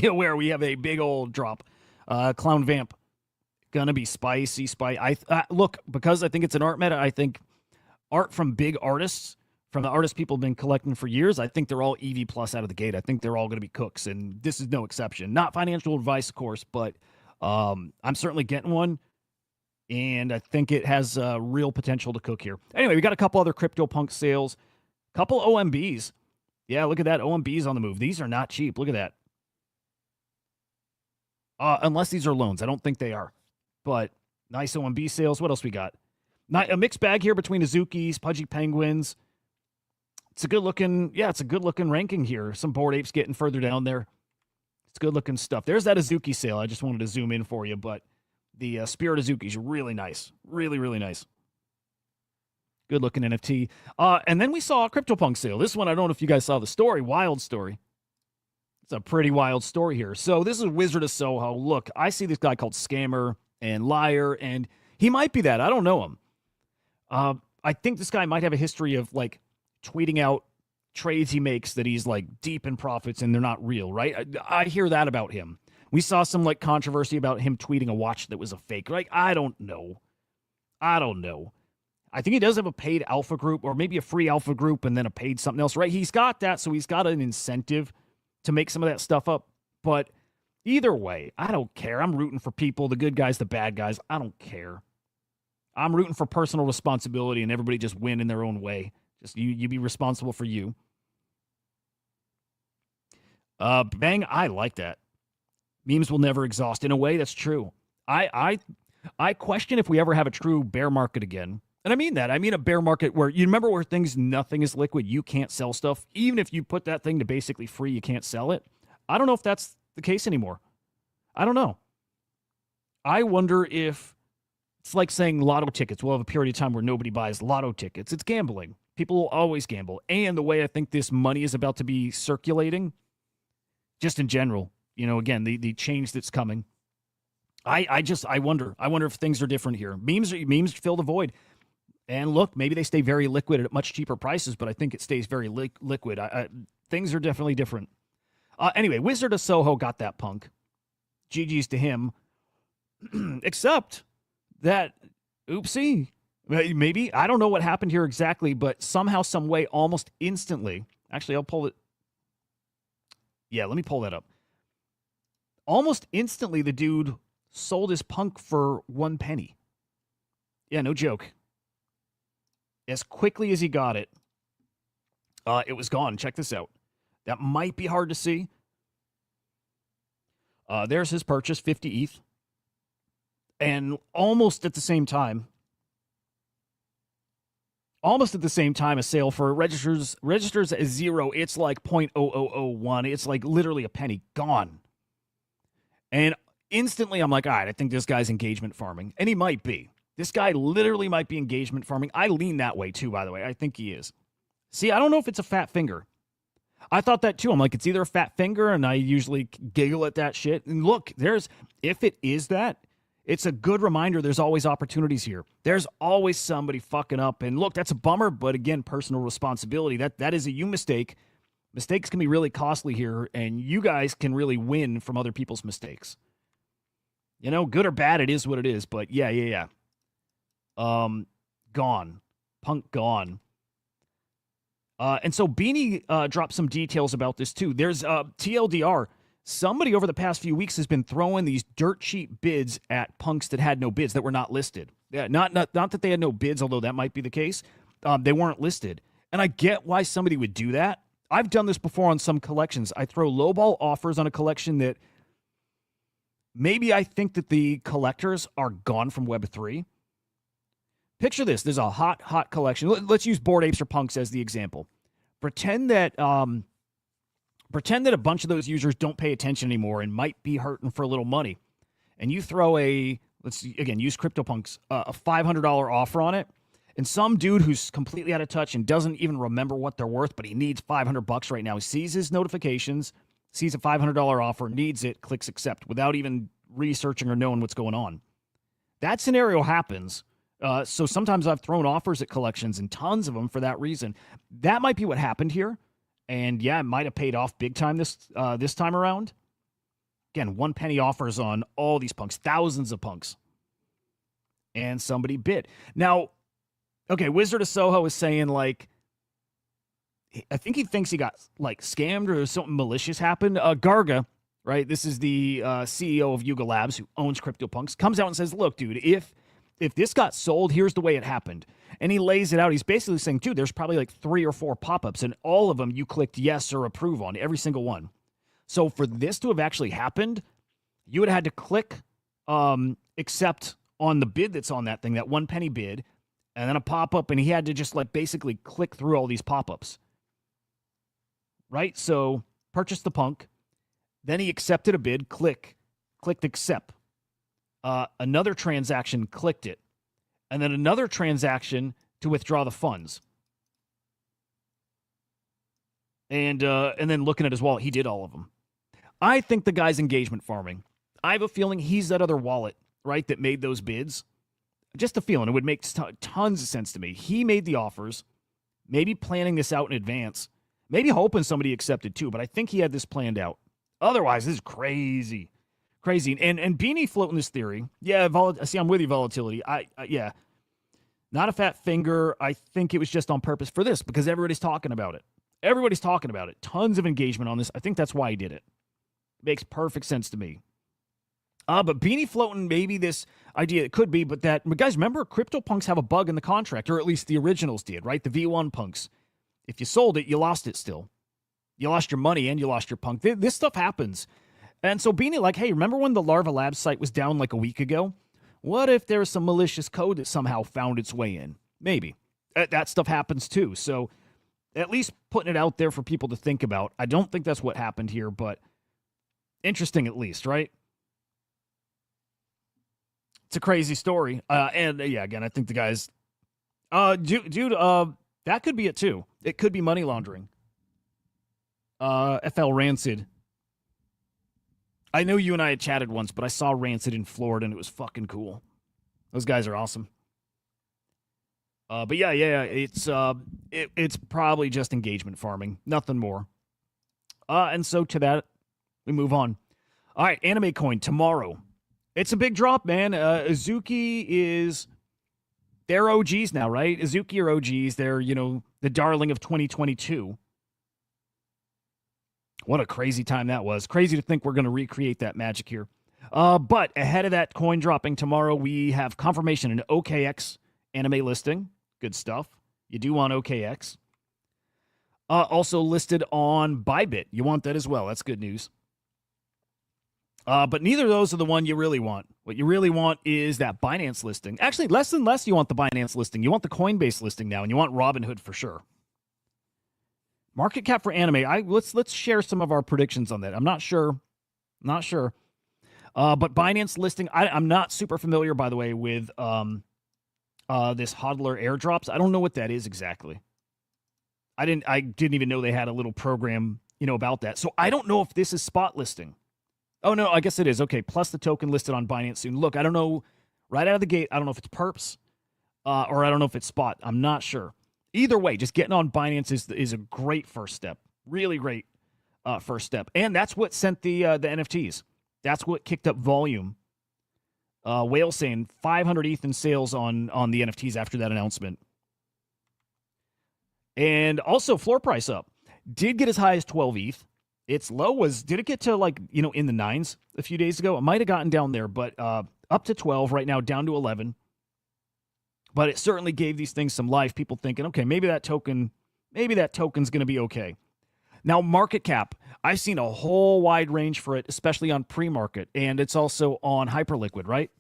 aware we have a big old drop. Clown Vamp. Gonna be spicy. Look, because I think it's an art meta, I think art from big artists, from the artists people have been collecting for years, I think they're all EV plus out of the gate. I think they're all going to be cooks, and this is no exception. Not financial advice, of course, but I'm certainly getting one, and I think it has real potential to cook here. Anyway, we got a couple other CryptoPunk sales, couple OMBs. Yeah, look at that. OMBs on the move. These are not cheap. Look at that. Unless these are loans. I don't think they are. But nice OMB sales. What else we got? A mixed bag here between Azukis, Pudgy Penguins. It's a good-looking ranking here. Some Bored Apes getting further down there. It's good-looking stuff. There's that Azuki sale. I just wanted to zoom in for you, but the Spirit Azuki is really nice. Really, really nice. Good-looking NFT. And then we saw a CryptoPunk sale. This one, I don't know if you guys saw the story. Wild story. It's a pretty wild story here. So this is Wizard of Soho. Look, I see this guy called Scammer and Liar, and he might be that. I don't know him. I think this guy might have a history of, like, tweeting out trades he makes that he's, like, deep in profits and they're not real, right? I hear that about him. We saw some, like, controversy about him tweeting a watch that was a fake. Like, I don't know. I think he does have a paid alpha group or maybe a free alpha group and then a paid something else, right? He's got that, so he's got an incentive to make some of that stuff up. But either way, I don't care. I'm rooting for people, the good guys, the bad guys. I don't care. I'm rooting for personal responsibility and everybody just win in their own way. Just you be responsible for you. Bang, I like that. Memes will never exhaust. In a way, that's true. I question if we ever have a true bear market again. And I mean that. I mean a bear market where, you remember where nothing is liquid, you can't sell stuff. Even if you put that thing to basically free, you can't sell it. I don't know if that's the case anymore. I don't know. I wonder if it's like saying lotto tickets. We'll have a period of time where nobody buys lotto tickets. It's gambling. People will always gamble. And the way I think this money is about to be circulating, just in general, again, the change that's coming. I wonder if things are different here. Memes fill the void. And look, maybe they stay very liquid at much cheaper prices, but I think it stays very liquid. Things are definitely different. Anyway, Wizard of Soho got that punk. GG's to him. Except that, oopsie, maybe, I don't know what happened here exactly, but somehow, some way, almost instantly, actually, I'll pull it. Yeah, let me pull that up. Almost instantly, the dude sold his punk for 1 penny. Yeah, no joke. As quickly as he got it, it was gone. Check this out. That might be hard to see. There's his purchase, 50 ETH. And almost at the same time, a sale for registers as 0. It's like 0.0001. It's like literally a penny gone. And instantly I'm like, all right, I think this guy's engagement farming. And he might be. This guy literally might be engagement farming. I lean that way too, by the way. I think he is. See, I don't know if it's a fat finger. I thought that too. I'm like, it's either a fat finger, and I usually giggle at that shit. And look, if it is that, it's a good reminder there's always opportunities here. There's always somebody fucking up. And look, that's a bummer, but again, personal responsibility. That is a you mistake. Mistakes can be really costly here, and you guys can really win from other people's mistakes. Good or bad, it is what it is. But yeah. gone. Punk gone. And so Beanie dropped some details about this too. There's TLDR. Somebody over the past few weeks has been throwing these dirt cheap bids at punks that had no bids, that were not listed. Yeah, not that they had no bids, although that might be the case. They weren't listed. And I get why somebody would do that. I've done this before on some collections. I throw lowball offers on a collection that maybe I think that the collectors are gone from Web3. Picture this. There's a hot collection. Let's use Bored Apes or Punks as the example. Pretend that a bunch of those users don't pay attention anymore and might be hurting for a little money. And you throw let's again use CryptoPunks, a $500 offer on it. And some dude who's completely out of touch and doesn't even remember what they're worth, but he needs $500 right now. He sees his notifications, sees a $500 offer, needs it, clicks accept without even researching or knowing what's going on. That scenario happens. So sometimes I've thrown offers at collections and tons of them for that reason. That might be what happened here. And yeah, it might have paid off big time this time around. Again, 1 penny offers on all these punks, thousands of punks. And somebody bid. Now, okay, Wizard of Soho is saying, like, I think he thinks he got, like, scammed or something malicious happened. Garga, right, this is the CEO of Yuga Labs who owns CryptoPunks, comes out and says, look, dude, if this got sold, here's the way it happened. And he lays it out. He's basically saying, dude, there's probably like 3 or 4 pop-ups, and all of them you clicked yes or approve on, every single one. So for this to have actually happened, you would have had to click accept on the bid that's on that thing, that 1 penny bid, and then a pop-up, and he had to just like basically click through all these pop-ups. Right? So purchased the punk, then he accepted a bid, clicked accept. Another transaction, clicked it, and then another transaction to withdraw the funds. And then looking at his wallet, he did all of them. I think the guy's engagement farming. I have a feeling he's that other wallet, right, that made those bids. Just a feeling. It would make tons of sense to me. He made the offers, maybe planning this out in advance, maybe hoping somebody accepted too, but I think he had this planned out. Otherwise, this is crazy. Crazy. And Beanie floating this theory. Yeah, see, I'm with you, volatility. Yeah. Not a fat finger. I think it was just on purpose for this because everybody's talking about it. Everybody's talking about it. Tons of engagement on this. I think that's why he did it. Makes perfect sense to me. But Beanie floating maybe this idea, it could be, but that, guys, remember CryptoPunks have a bug in the contract, or at least the originals did, right? The V1 punks. If you sold it, you lost it still. You lost your money and you lost your punk. This stuff happens. And so Beanie like, hey, remember when the Larva Labs site was down like a week ago? What if there's some malicious code that somehow found its way in? Maybe. That stuff happens too. So at least putting it out there for people to think about. I don't think that's what happened here, but interesting at least, right? It's a crazy story. And yeah, again, I think the guys, dude, that could be it too. It could be money laundering. FL Rancid. I know you and I had chatted once, but I saw Rancid in Florida, and it was fucking cool. Those guys are awesome. But yeah, it's probably just engagement farming, nothing more. And so to that, we move on. All right, Anime Coin tomorrow. It's a big drop, man. Azuki is, they're OGs now, right? Azuki are OGs. They're, the darling of 2022. What a crazy time that was. Crazy to think we're going to recreate that magic here. But ahead of that coin dropping tomorrow, we have confirmation an OKX anime listing. Good stuff. You do want OKX. Also listed on Bybit. You want that as well. That's good news. But neither of those are the one you really want. What you really want is that Binance listing. Actually, less and less you want the Binance listing. You want the Coinbase listing now, and you want Robinhood for sure. Market cap for anime. Let's share some of our predictions on that. I'm not sure. But Binance listing. I'm not super familiar, by the way, with this hodler airdrops. I don't know what that is exactly. I didn't even know they had a little program, about that. So I don't know if this is spot listing. Oh no, I guess it is. Okay, plus the token listed on Binance soon. Look, I don't know. Right out of the gate, I don't know if it's perps, or I don't know if it's spot. I'm not sure. Either way, just getting on Binance is a great first step. Really great first step. And that's what sent the NFTs. That's what kicked up volume Whale saying 500 ETH in sales on the NFTs after that announcement. And also floor price up. Did get as high as 12 ETH. Its low was, did it get to like, in the 9s a few days ago? It might have gotten down there, but up to 12 right now, down to 11. But it certainly gave these things some life. People thinking, okay, maybe that token's going to be okay. Now, market cap, I've seen a whole wide range for it, especially on pre-market, and it's also on Hyperliquid, right?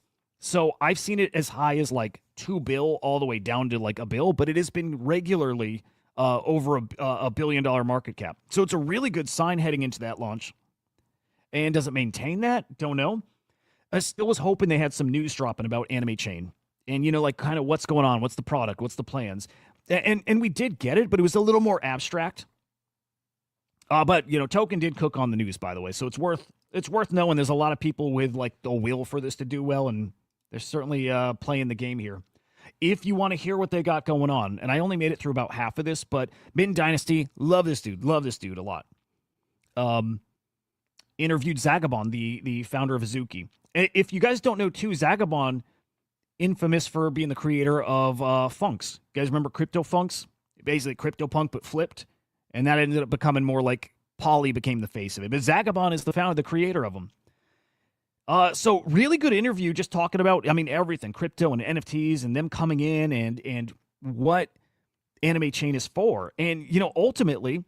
So I've seen it as high as like $2 billion all the way down to like $1 billion, but it has been regularly over a $1 billion market cap. So it's a really good sign heading into that launch. And does it maintain that? Don't know. I still was hoping they had some news dropping about Anime Chain. And, like kind of what's going on, what's the product, what's the plans. And we did get it, but it was a little more abstract. But Token did cook on the news, by the way, so it's worth knowing. There's a lot of people with like the will for this to do well, and they're certainly playing the game here. If you want to hear what they got going on, and I only made it through about half of this, but Min Dynasty, love this dude a lot. Interviewed Zagabon, the founder of Azuki. If you guys don't know too, Zagabon, infamous for being the creator of Funks. You guys remember CryptoFunks? Basically CryptoPunk but flipped. And that ended up becoming more like Polly became the face of it. But Zagabon is the creator of them. So really good interview just talking about, everything, crypto and NFTs and them coming in and what Anime Chain is for. And, ultimately,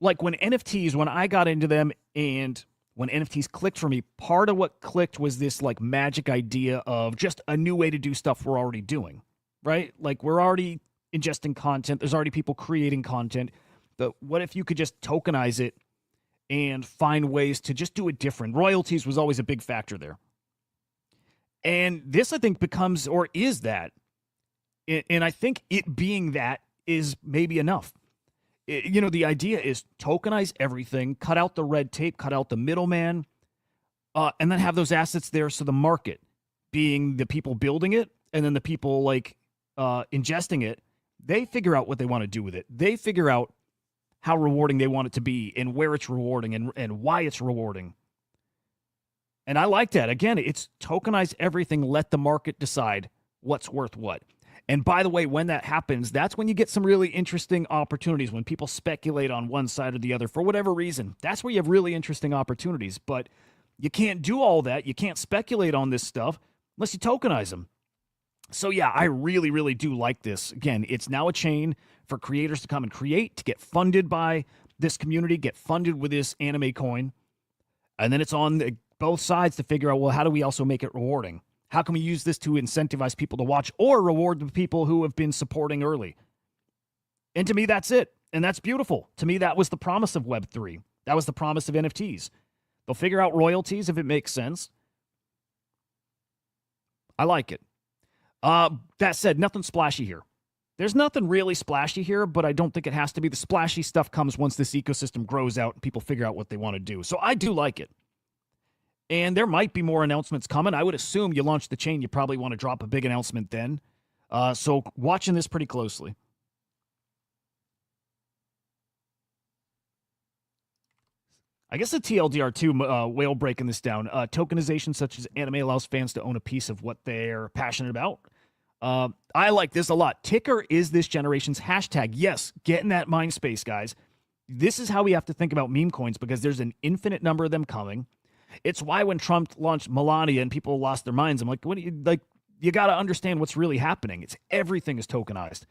like when I got into them and when NFTs clicked for me, part of what clicked was this like magic idea of just a new way to do stuff we're already doing, right? Like we're already ingesting content. There's already people creating content. But what if you could just tokenize it and find ways to just do it different? Royalties was always a big factor there. And this, I think, becomes or is that. And I think it being that is maybe enough. The idea is tokenize everything, cut out the red tape, cut out the middleman, and then have those assets there so the market, being the people building it and then the people like ingesting it, they figure out what they want to do with it. They figure out how rewarding they want it to be and where it's rewarding and why it's rewarding. And I like that. Again, it's tokenize everything, let the market decide what's worth what. And by the way, when that happens, that's when you get some really interesting opportunities, when people speculate on one side or the other for whatever reason. That's where you have really interesting opportunities. But you can't do all that. You can't speculate on this stuff unless you tokenize them. So yeah, I really, really do like this. Again, it's now a chain for creators to come and create, to get funded by this community, get funded with this anime coin. And then it's on both sides to figure out, well, how do we also make it rewarding? How can we use this to incentivize people to watch or reward the people who have been supporting early? And to me, that's it. And that's beautiful. To me, that was the promise of Web3. That was the promise of NFTs. They'll figure out royalties if it makes sense. I like it. That said, nothing splashy here. There's nothing really splashy here, but I don't think it has to be. The splashy stuff comes once this ecosystem grows out and people figure out what they want to do. So I do like it. And there might be more announcements coming. I would assume you launch the chain, you probably want to drop a big announcement then. So watching this pretty closely. I guess the TLDR2 whale breaking this down. Tokenization such as anime allows fans to own a piece of what they're passionate about. I like this a lot. Ticker is this generation's hashtag. Yes, get in that mind space, guys. This is how we have to think about meme coins because there's an infinite number of them coming. It's why when Trump launched Melania and people lost their minds, I'm like, what do you like? You got to understand what's really happening. It's everything is tokenized.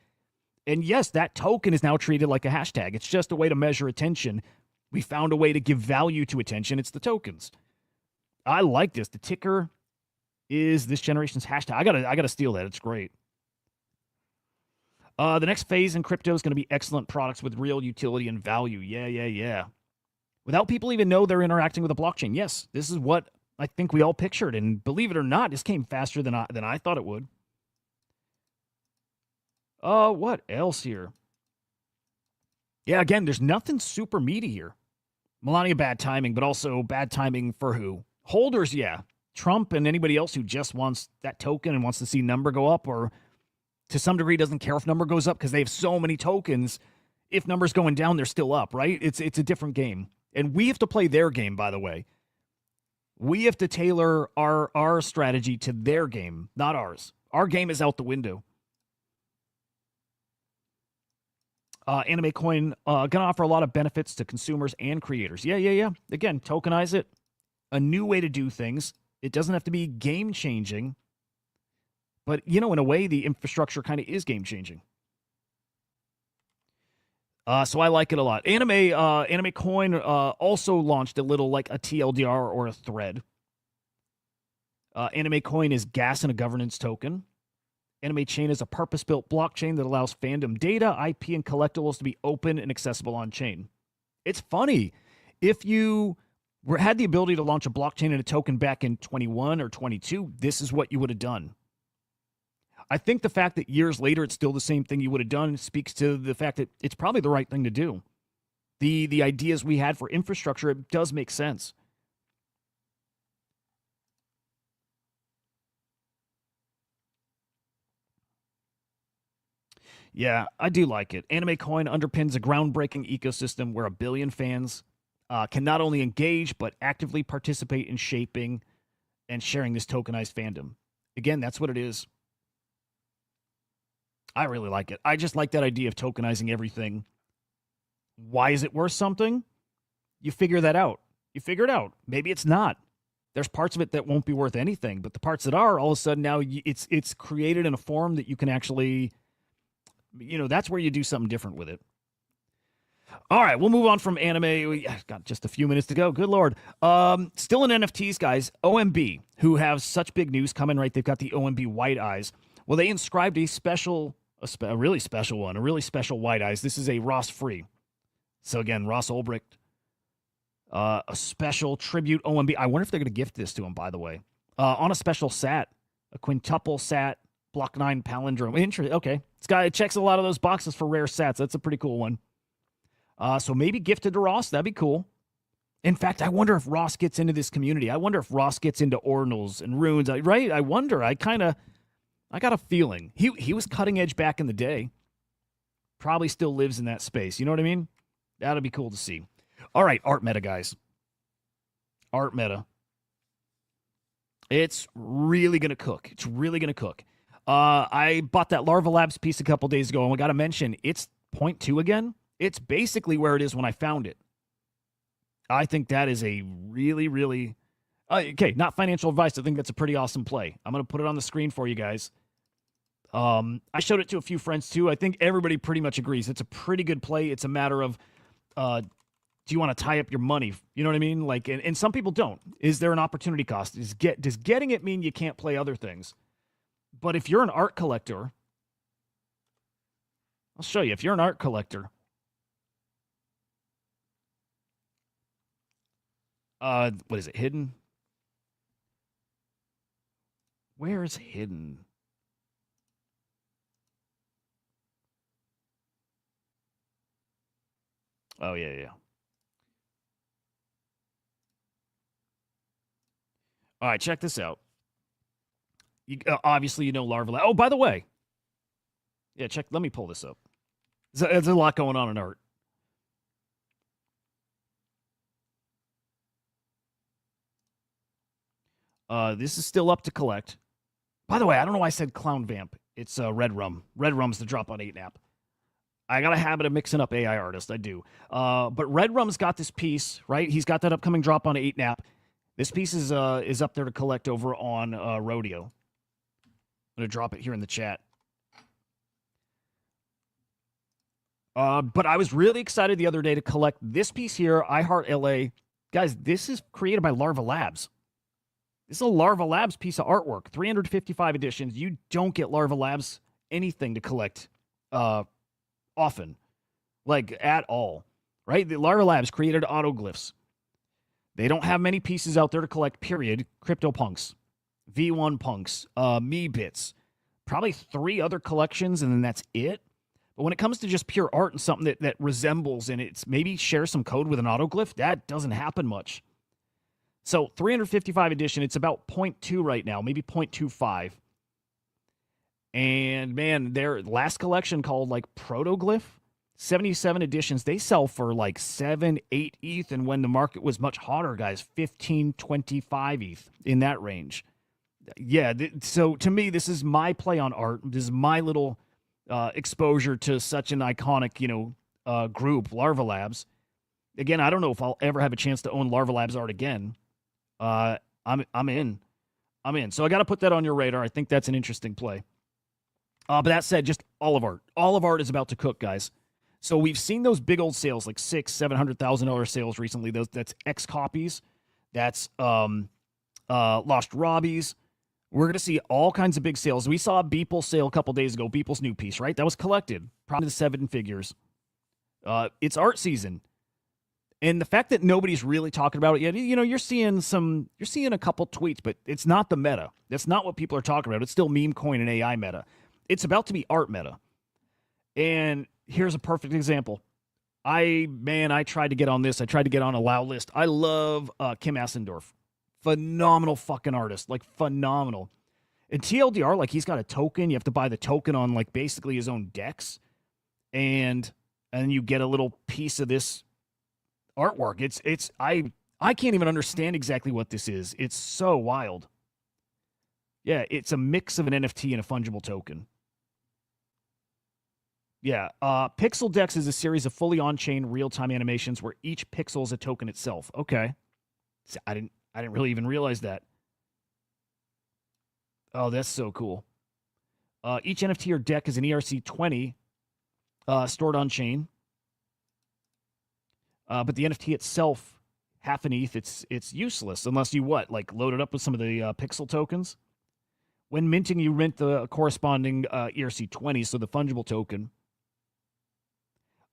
And yes, that token is now treated like a hashtag. It's just a way to measure attention. We found a way to give value to attention. It's the tokens. I like this. The ticker is this generation's hashtag. I gotta steal that. It's great. The next phase in crypto is going to be excellent products with real utility and value. Yeah. Without people even know they're interacting with a blockchain. Yes, this is what I think we all pictured. And believe it or not, this came faster than I thought it would. What else here? Yeah, again, there's nothing super meaty here. Melania, bad timing, but also bad timing for who? Holders, yeah. Trump and anybody else who just wants that token and wants to see number go up, or to some degree doesn't care if number goes up because they have so many tokens. If number's going down, they're still up, right? It's a different game. And we have to play their game, by the way. We have to tailor our strategy to their game, not ours. Our game is out the window. Anime Coin going to offer a lot of benefits to consumers and creators. Yeah. Again, tokenize it. A new way to do things. It doesn't have to be game-changing. But, in a way, the infrastructure kind of is game-changing. So I like it a lot. Anime Coin also launched a little like a TLDR or a thread. Anime Coin is gas and a governance token. Anime Chain is a purpose-built blockchain that allows fandom data, IP, and collectibles to be open and accessible on-chain. It's funny. If you had the ability to launch a blockchain and a token back in 21 or 22, this is what you would have done. I think the fact that years later it's still the same thing you would have done speaks to the fact that it's probably the right thing to do. The ideas we had for infrastructure, it does make sense. Yeah, I do like it. Anime Coin underpins a groundbreaking ecosystem where 1 billion fans can not only engage, but actively participate in shaping and sharing this tokenized fandom. Again, that's what it is. I really like it. I just like that idea of tokenizing everything. Why is it worth something? You figure that out. You figure it out. Maybe it's not. There's parts of it that won't be worth anything, but the parts that are, all of a sudden now it's created in a form that you can actually, that's where you do something different with it. All right, we'll move on from anime. We got just a few minutes to go. Good Lord. Still in NFTs, guys. OMB, who have such big news coming, right? They've got the OMB White Eyes. Well, they inscribed a really special one, a really special White Eyes. This is a Ross free. So again, Ross Ulbricht, a special tribute OMB. I wonder if they're going to gift this to him, by the way. On a special sat, a quintuple sat, Block 9 palindrome. Interesting. Okay. It checks a lot of those boxes for rare sats. That's a pretty cool one. So maybe gifted to Ross. That'd be cool. In fact, I wonder if Ross gets into this community. I wonder if Ross gets into ordinals and runes, right? I wonder. I got a feeling. He was cutting edge back in the day. Probably still lives in that space. You know what I mean? That'd be cool to see. All right, art meta, guys. Art meta. It's really going to cook. It's really going to cook. I bought that Larva Labs piece a couple days ago, and we got to mention, it's 0.2 again. It's basically where it is when I found it. I think that is a really, really... okay, not financial advice. I think that's a pretty awesome play. I'm going to put it on the screen for you guys. I showed it to a few friends, too. I think everybody pretty much agrees. It's a pretty good play. It's a matter of, do you want to tie up your money? You know what I mean? Like, and some people don't. Is there an opportunity cost? Does getting it mean you can't play other things? But if you're an art collector, I'll show you. If you're an art collector, what is it? Hidden? Where is hidden? Oh, yeah. All right, check this out. Obviously, Larva Lab. Oh, by the way. Yeah, check. Let me pull this up. There's a lot going on in art. This is still up to collect. By the way, I don't know why I said Clown Vamp. It's Red Rum. Red Rum's the drop on 8nap. I got a habit of mixing up AI artists. I do. But Red Rum's got this piece, right? He's got that upcoming drop on 8nap. This piece is up there to collect over on Rodeo. I'm going to drop it here in the chat. But I was really excited the other day to collect this piece here, I Heart LA. Guys, this is created by Larva Labs. This is a Larva Labs piece of artwork. 355 editions. You don't get Larva Labs anything to collect often. Like, at all. Right? The Larva Labs created autoglyphs. They don't have many pieces out there to collect, period. CryptoPunks, V1 Punks, Me Bits. Probably 3 other collections, and then that's it. But when it comes to just pure art and something that resembles and it's maybe share some code with an autoglyph, that doesn't happen much. So 355 edition, it's about 0.2 right now, maybe 0.25. And man, their last collection called like Protoglyph, 77 editions, they sell for like 7, 8 ETH. And when the market was much hotter, guys, 15, 25 ETH, in that range. Yeah. So to me, this is my play on art. This is my little exposure to such an iconic, group, Larva Labs. Again, I don't know if I'll ever have a chance to own Larva Labs art again. I'm in. So I got to put that on your radar. I think that's an interesting play. But that said, just all of art. All of art is about to cook, guys. So we've seen those big old sales, like $600,000-$700,000 sales recently. That's X copies. That's Lost Robbies. We're going to see all kinds of big sales. We saw a Beeple sale a couple days ago, Beeple's new piece, right? That was collected, probably the 7 figures. It's art season. And the fact that nobody's really talking about it yet, you're seeing a couple tweets, but it's not the meta. That's not what people are talking about. It's still meme coin and AI meta. It's about to be art meta. And here's a perfect example. I tried to get on this. I tried to get on a Allow list. I love Kim Assendorf. Phenomenal fucking artist. Like, phenomenal. And TLDR, like, he's got a token. You have to buy the token on, like, basically his own decks. And you get a little piece of this artwork. I can't even understand exactly what this is. It's so wild. Yeah, it's a mix of an NFT and a fungible token. Yeah, Pixel Dex is a series of fully on-chain real-time animations where each pixel is a token itself. Okay, I didn't really even realize that. Oh, that's so cool. Each NFT or deck is an ERC20 stored on-chain. But the NFT itself, half an ETH, it's useless unless you load it up with some of the pixel tokens. When minting, you mint the corresponding ERC20, so the fungible token.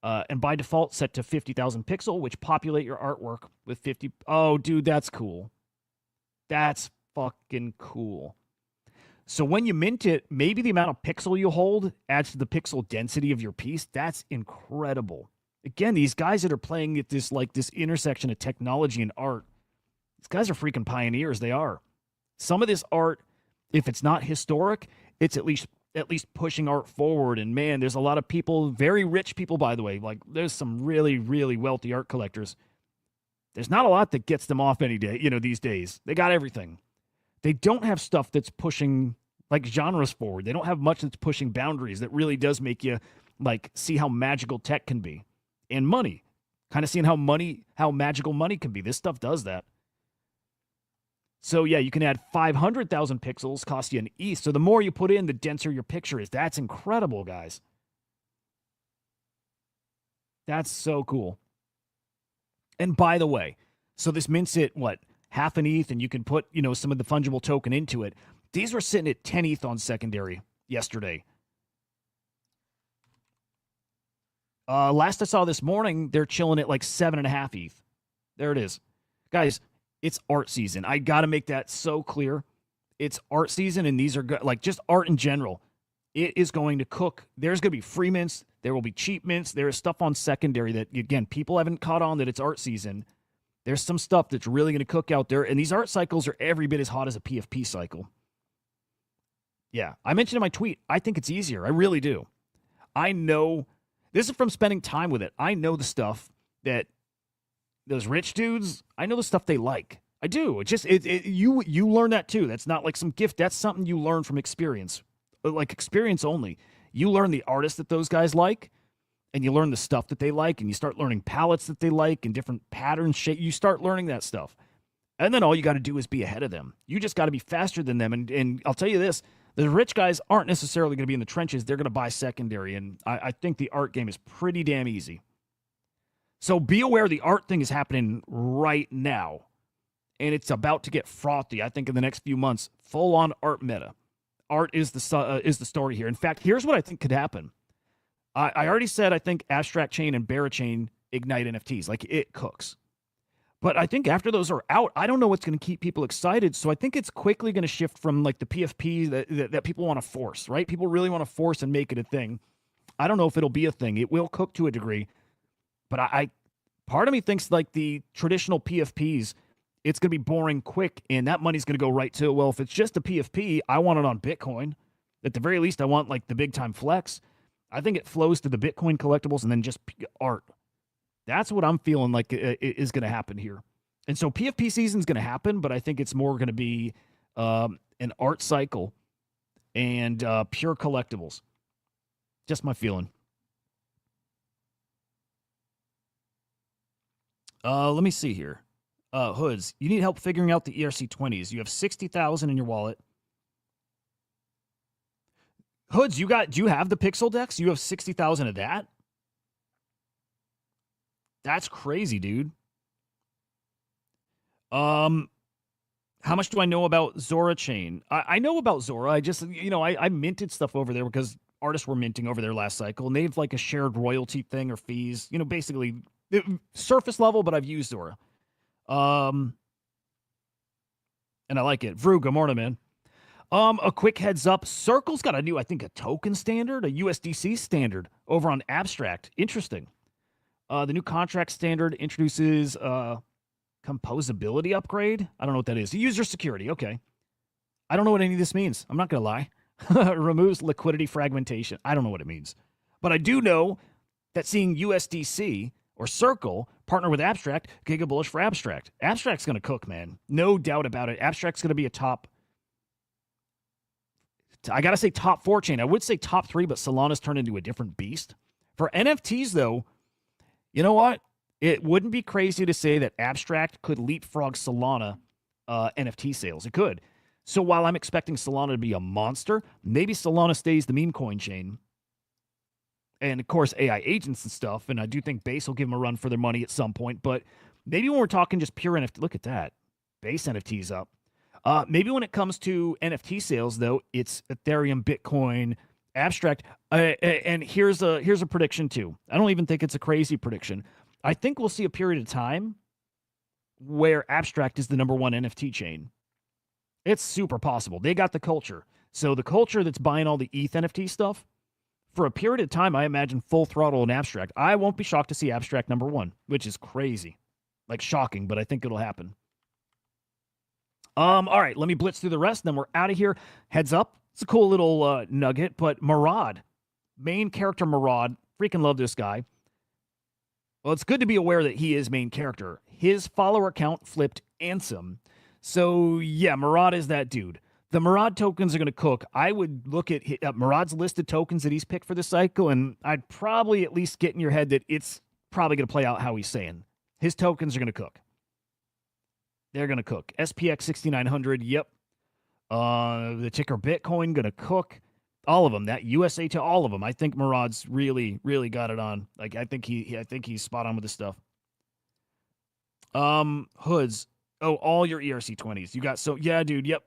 And by default, set to 50,000 pixel, which populate your artwork with 50. Oh, dude, that's cool. That's fucking cool. So when you mint it, maybe the amount of pixel you hold adds to the pixel density of your piece. That's incredible. Again, these guys that are playing at this intersection of technology and art, these guys are freaking pioneers. They are. Some of this art, if it's not historic, it's at least pushing art forward. And man, there's a lot of people, very rich people, by the way. Like, there's some really, really wealthy art collectors. There's not a lot that gets them off any day, these days. They got everything. They don't have stuff that's pushing like genres forward. They don't have much that's pushing boundaries that really does make you like see how magical tech can be. And money, kind of seeing how magical money can be. This stuff does that. So yeah, you can add 500,000 pixels, cost you an ETH. So the more you put in, the denser your picture is. That's incredible, guys. That's so cool. And by the way, so this mints it, half an ETH, and you can put, some of the fungible token into it. These were sitting at 10 ETH on secondary yesterday. Last I saw this morning, they're chilling at like 7.5 ETH. There it is. Guys, it's art season. I got to make that so clear. It's art season, and these are like just art in general. It is going to cook. There's going to be free mints. There will be cheap mints. There is stuff on secondary that, again, people haven't caught on that it's art season. There's some stuff that's really going to cook out there, and these art cycles are every bit as hot as a PFP cycle. Yeah, I mentioned in my tweet, I think it's easier. I really do. I know. This is from spending time with it. I know the stuff that those rich dudes, I know the stuff they like. I do. You learn that too. That's not like some gift. That's something you learn from experience. Like experience only. You learn the artists that those guys like, and you learn the stuff that they like, and you start learning palettes that they like and different patterns, shape. You start learning that stuff. And then all you got to do is be ahead of them. You just got to be faster than them. And I'll tell you this, the rich guys aren't necessarily going to be in the trenches. They're going to buy secondary. And I think the art game is pretty damn easy. So be aware the art thing is happening right now. And it's about to get frothy, I think, in the next few months. Full-on art meta. Art is the story here. In fact, here's what I think could happen. I already said I think Abstract Chain and Barachain ignite NFTs. Like, it cooks. But I think after those are out, I don't know what's going to keep people excited. So I think it's quickly going to shift from like the PFP that people want to force, right? People really want to force and make it a thing. I don't know if it'll be a thing. It will cook to a degree. But part of me thinks like the traditional PFPs, it's going to be boring quick, and that money's going to go right to, well, if it's just a PFP, I want it on Bitcoin. At the very least, I want like the big time flex. I think it flows to the Bitcoin collectibles and then just art. That's what I'm feeling like is going to happen here. And so PFP season is going to happen, but I think it's more going to be an art cycle and pure collectibles. Just my feeling. Let me see here. Hoods, you need help figuring out the ERC-20s. You have 60,000 in your wallet. Hoods, do you have the Pixel decks? You have 60,000 of that? That's crazy, dude. How much do I know about Zora Chain? I know about Zora. I just, I minted stuff over there because artists were minting over there last cycle, and they have like a shared royalty thing or fees. Basically surface level, but I've used Zora. And I like it. Vrew, good morning, man. A quick heads up. Circle's got a token standard, a USDC standard over on Abstract. Interesting. The new contract standard introduces composability upgrade. I don't know what that is. User security. Okay. I don't know what any of this means. I'm not going to lie. Removes liquidity fragmentation. I don't know what it means. But I do know that seeing USDC or Circle partner with Abstract, giga bullish for Abstract. Abstract's going to cook, man. No doubt about it. Abstract's going to be a top, I got to say top 4 chain. I would say top 3, but Solana's turned into a different beast. For NFTs, though, you know what? It wouldn't be crazy to say that Abstract could leapfrog Solana NFT sales. It could. So while I'm expecting Solana to be a monster, maybe Solana stays the meme coin chain. And, of course, AI agents and stuff. And I do think Base will give them a run for their money at some point. But maybe when we're talking just pure NFT, look at that. Base NFTs up. Maybe when it comes to NFT sales, though, it's Ethereum, Bitcoin, Abstract. And here's a prediction, too. I don't even think it's a crazy prediction. I think we'll see a period of time where Abstract is the #1 NFT chain. It's super possible. They got the culture. So the culture that's buying all the ETH NFT stuff, for a period of time, I imagine full throttle in Abstract. I won't be shocked to see Abstract #1, which is crazy. Like shocking, but I think it'll happen. All right, let me blitz through the rest, then we're out of here. Heads up. It's a cool little nugget, but Murad, main character Murad, freaking love this guy. Well, it's good to be aware that he is main character. His follower count flipped Ansem. So, yeah, Murad is that dude. The Murad tokens are going to cook. I would look at Murad's list of tokens that he's picked for this cycle, and I'd probably at least get in your head that it's probably going to play out how he's saying. His tokens are going to cook. They're going to cook. SPX 6900, yep. The ticker Bitcoin going to cook. All of them. That USA to all of them. I think Murad's really, really got it on. Like, I think he's spot on with this stuff. Hoods. Oh, all your ERC-20s. You got yeah, dude. Yep.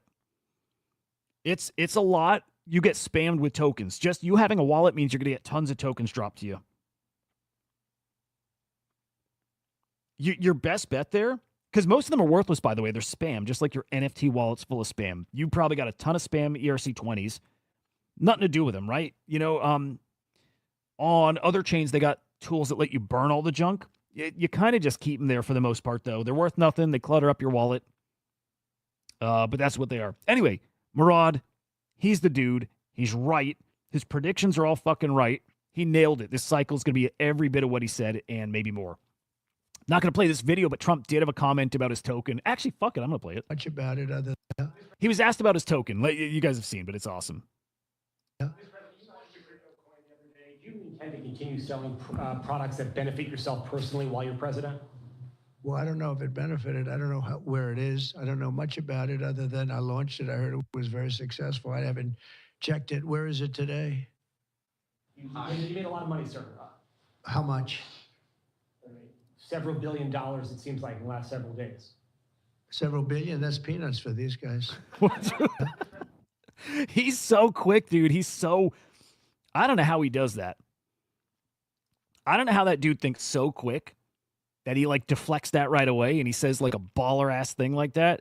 It's a lot. You get spammed with tokens. Just you having a wallet means you're going to get tons of tokens dropped to you. Your best bet there, because most of them are worthless, by the way. They're spam, just like your NFT wallet's full of spam. You probably got a ton of spam ERC-20s. Nothing to do with them, right? On other chains, they got tools that let you burn all the junk. You kind of just keep them there for the most part, though. They're worth nothing. They clutter up your wallet. But that's what they are. Anyway, Murad, he's the dude. He's right. His predictions are all fucking right. He nailed it. This cycle's going to be every bit of what he said and maybe more. Not going to play this video, but Trump did have a comment about his token. Actually, fuck it. I'm going to play it. Much about it other than He was asked about his token. You guys have seen, but it's awesome. yeah. Do you intend to continue selling products that benefit yourself personally while you're president? Well, I don't know if it benefited. I don't know where it is. I don't know much about it other than I launched it. I heard it was very successful. I haven't checked it. Where is it today? You made a lot of money, sir. How much? Several $1 billion, it seems like, in the last several days. Several billion? That's peanuts for these guys. He's so quick, dude. I don't know how he does that. I don't know how that dude thinks so quick that he like deflects that right away and he says like a baller ass thing like that.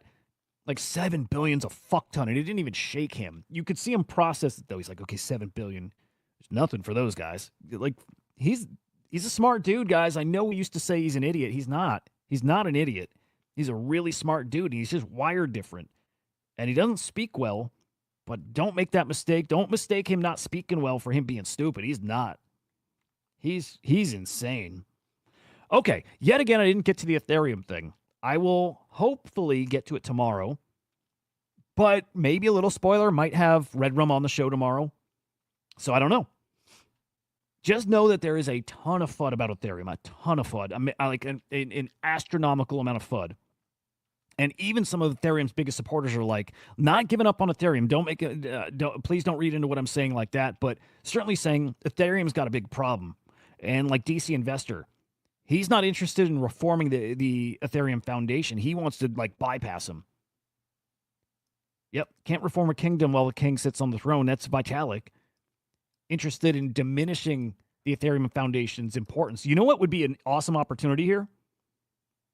Like 7 billion's a fuck ton, and it didn't even shake him. You could see him process it though. He's like, okay, 7 billion. There's nothing for those guys. Like he's a smart dude, guys. I know we used to say he's an idiot. He's not. He's not an idiot. He's a really smart dude. And he's just wired different. And he doesn't speak well, But don't make that mistake. Don't mistake him not speaking well for him being stupid. He's not. He's insane. Okay, yet again, I didn't get to the Ethereum thing. I will hopefully get to it tomorrow. But maybe a little spoiler, might have Red Rum on the show tomorrow. So I don't know. Just know that there is a ton of FUD about Ethereum, a ton of FUD. I mean, like an astronomical amount of FUD. And even some of Ethereum's biggest supporters are like, not giving up on Ethereum. Please don't read into what I'm saying like that. But certainly saying Ethereum's got a big problem. And like DC Investor, he's not interested in reforming the Ethereum Foundation. He wants to like bypass him. Yep, can't reform a kingdom while the king sits on the throne. That's Vitalik. Interested in diminishing the Ethereum Foundation's importance. You know what would be an awesome opportunity here?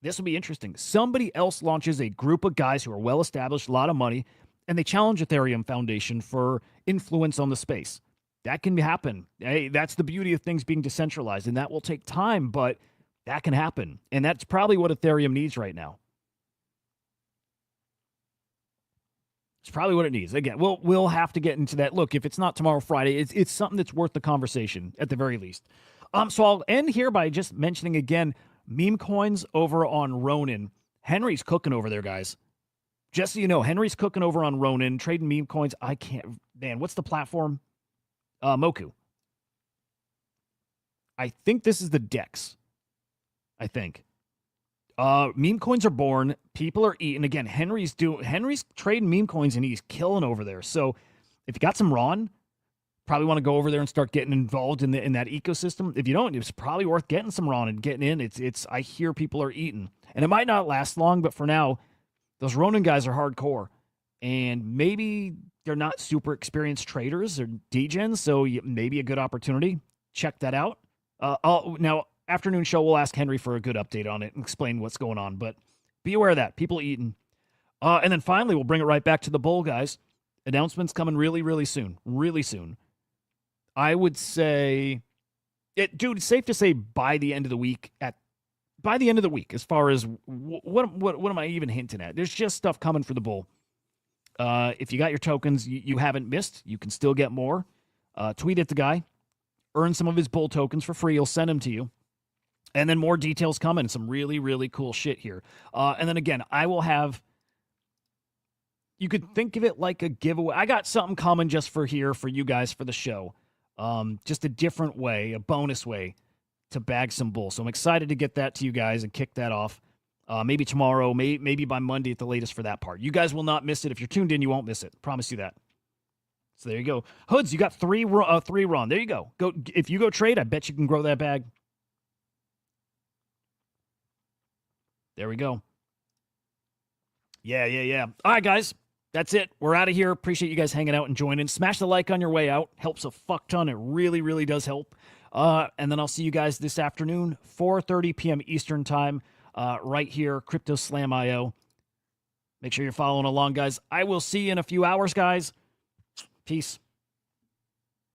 This would be interesting. Somebody else launches a group of guys who are well established, a lot of money, and they challenge Ethereum Foundation for influence on the space. That can happen. Hey, that's the beauty of things being decentralized, and that will take time, but that can happen. And that's probably what Ethereum needs right now. It's probably what it needs. Again, we'll have to get into that. Look, if it's not tomorrow, Friday, it's something that's worth the conversation at the very least. So I'll end here by just mentioning again, meme coins over on Ronin. Henry's cooking over there, guys. Just so you know, Henry's cooking over on Ronin, trading meme coins. I can't, man, what's the platform? Moku. I think this is the DEX. I think. Meme coins are born. People are eating. Again, Henry's trading meme coins and he's killing over there. So if you got some Ron, probably want to go over there and start getting involved in that ecosystem. If you don't, it's probably worth getting some Ron and getting in. It's I hear people are eating. And it might not last long, but for now, those Ronin guys are hardcore. And maybe they're not super experienced traders or degens, so maybe a good opportunity. Check that out. Now, afternoon show, we'll ask Henry for a good update on it and explain what's going on. But be aware of that. People eating. And then finally, we'll bring it right back to the bull, guys. Announcements coming really, really soon. Really soon. I would say, dude, it's safe to say by the end of the week. As far as what am I even hinting at? There's just stuff coming for the bull. If you got your tokens, you haven't missed. You can still get more. Tweet at the guy. Earn some of his bull tokens for free. He'll send them to you. And then more details coming. Some really, really cool shit here. And then again, I will have... You could think of it like a giveaway. I got something coming just for here for you guys for the show. Just a different way, a bonus way to bag some bull. So I'm excited to get that to you guys and kick that off. Maybe tomorrow, maybe by Monday at the latest for that part. You guys will not miss it. If you're tuned in, you won't miss it. Promise you that. So there you go. Hoods, you got three Ron. There you go. If you go trade, I bet you can grow that bag. There we go. Yeah. All right, guys. That's it. We're out of here. Appreciate you guys hanging out and joining. Smash the like on your way out. Helps a fuck ton. It really, really does help. And then I'll see you guys this afternoon, 4:30 p.m. Eastern time, right here, Crypto Slam IO. Make sure you're following along, guys. I will see you in a few hours, guys. Peace.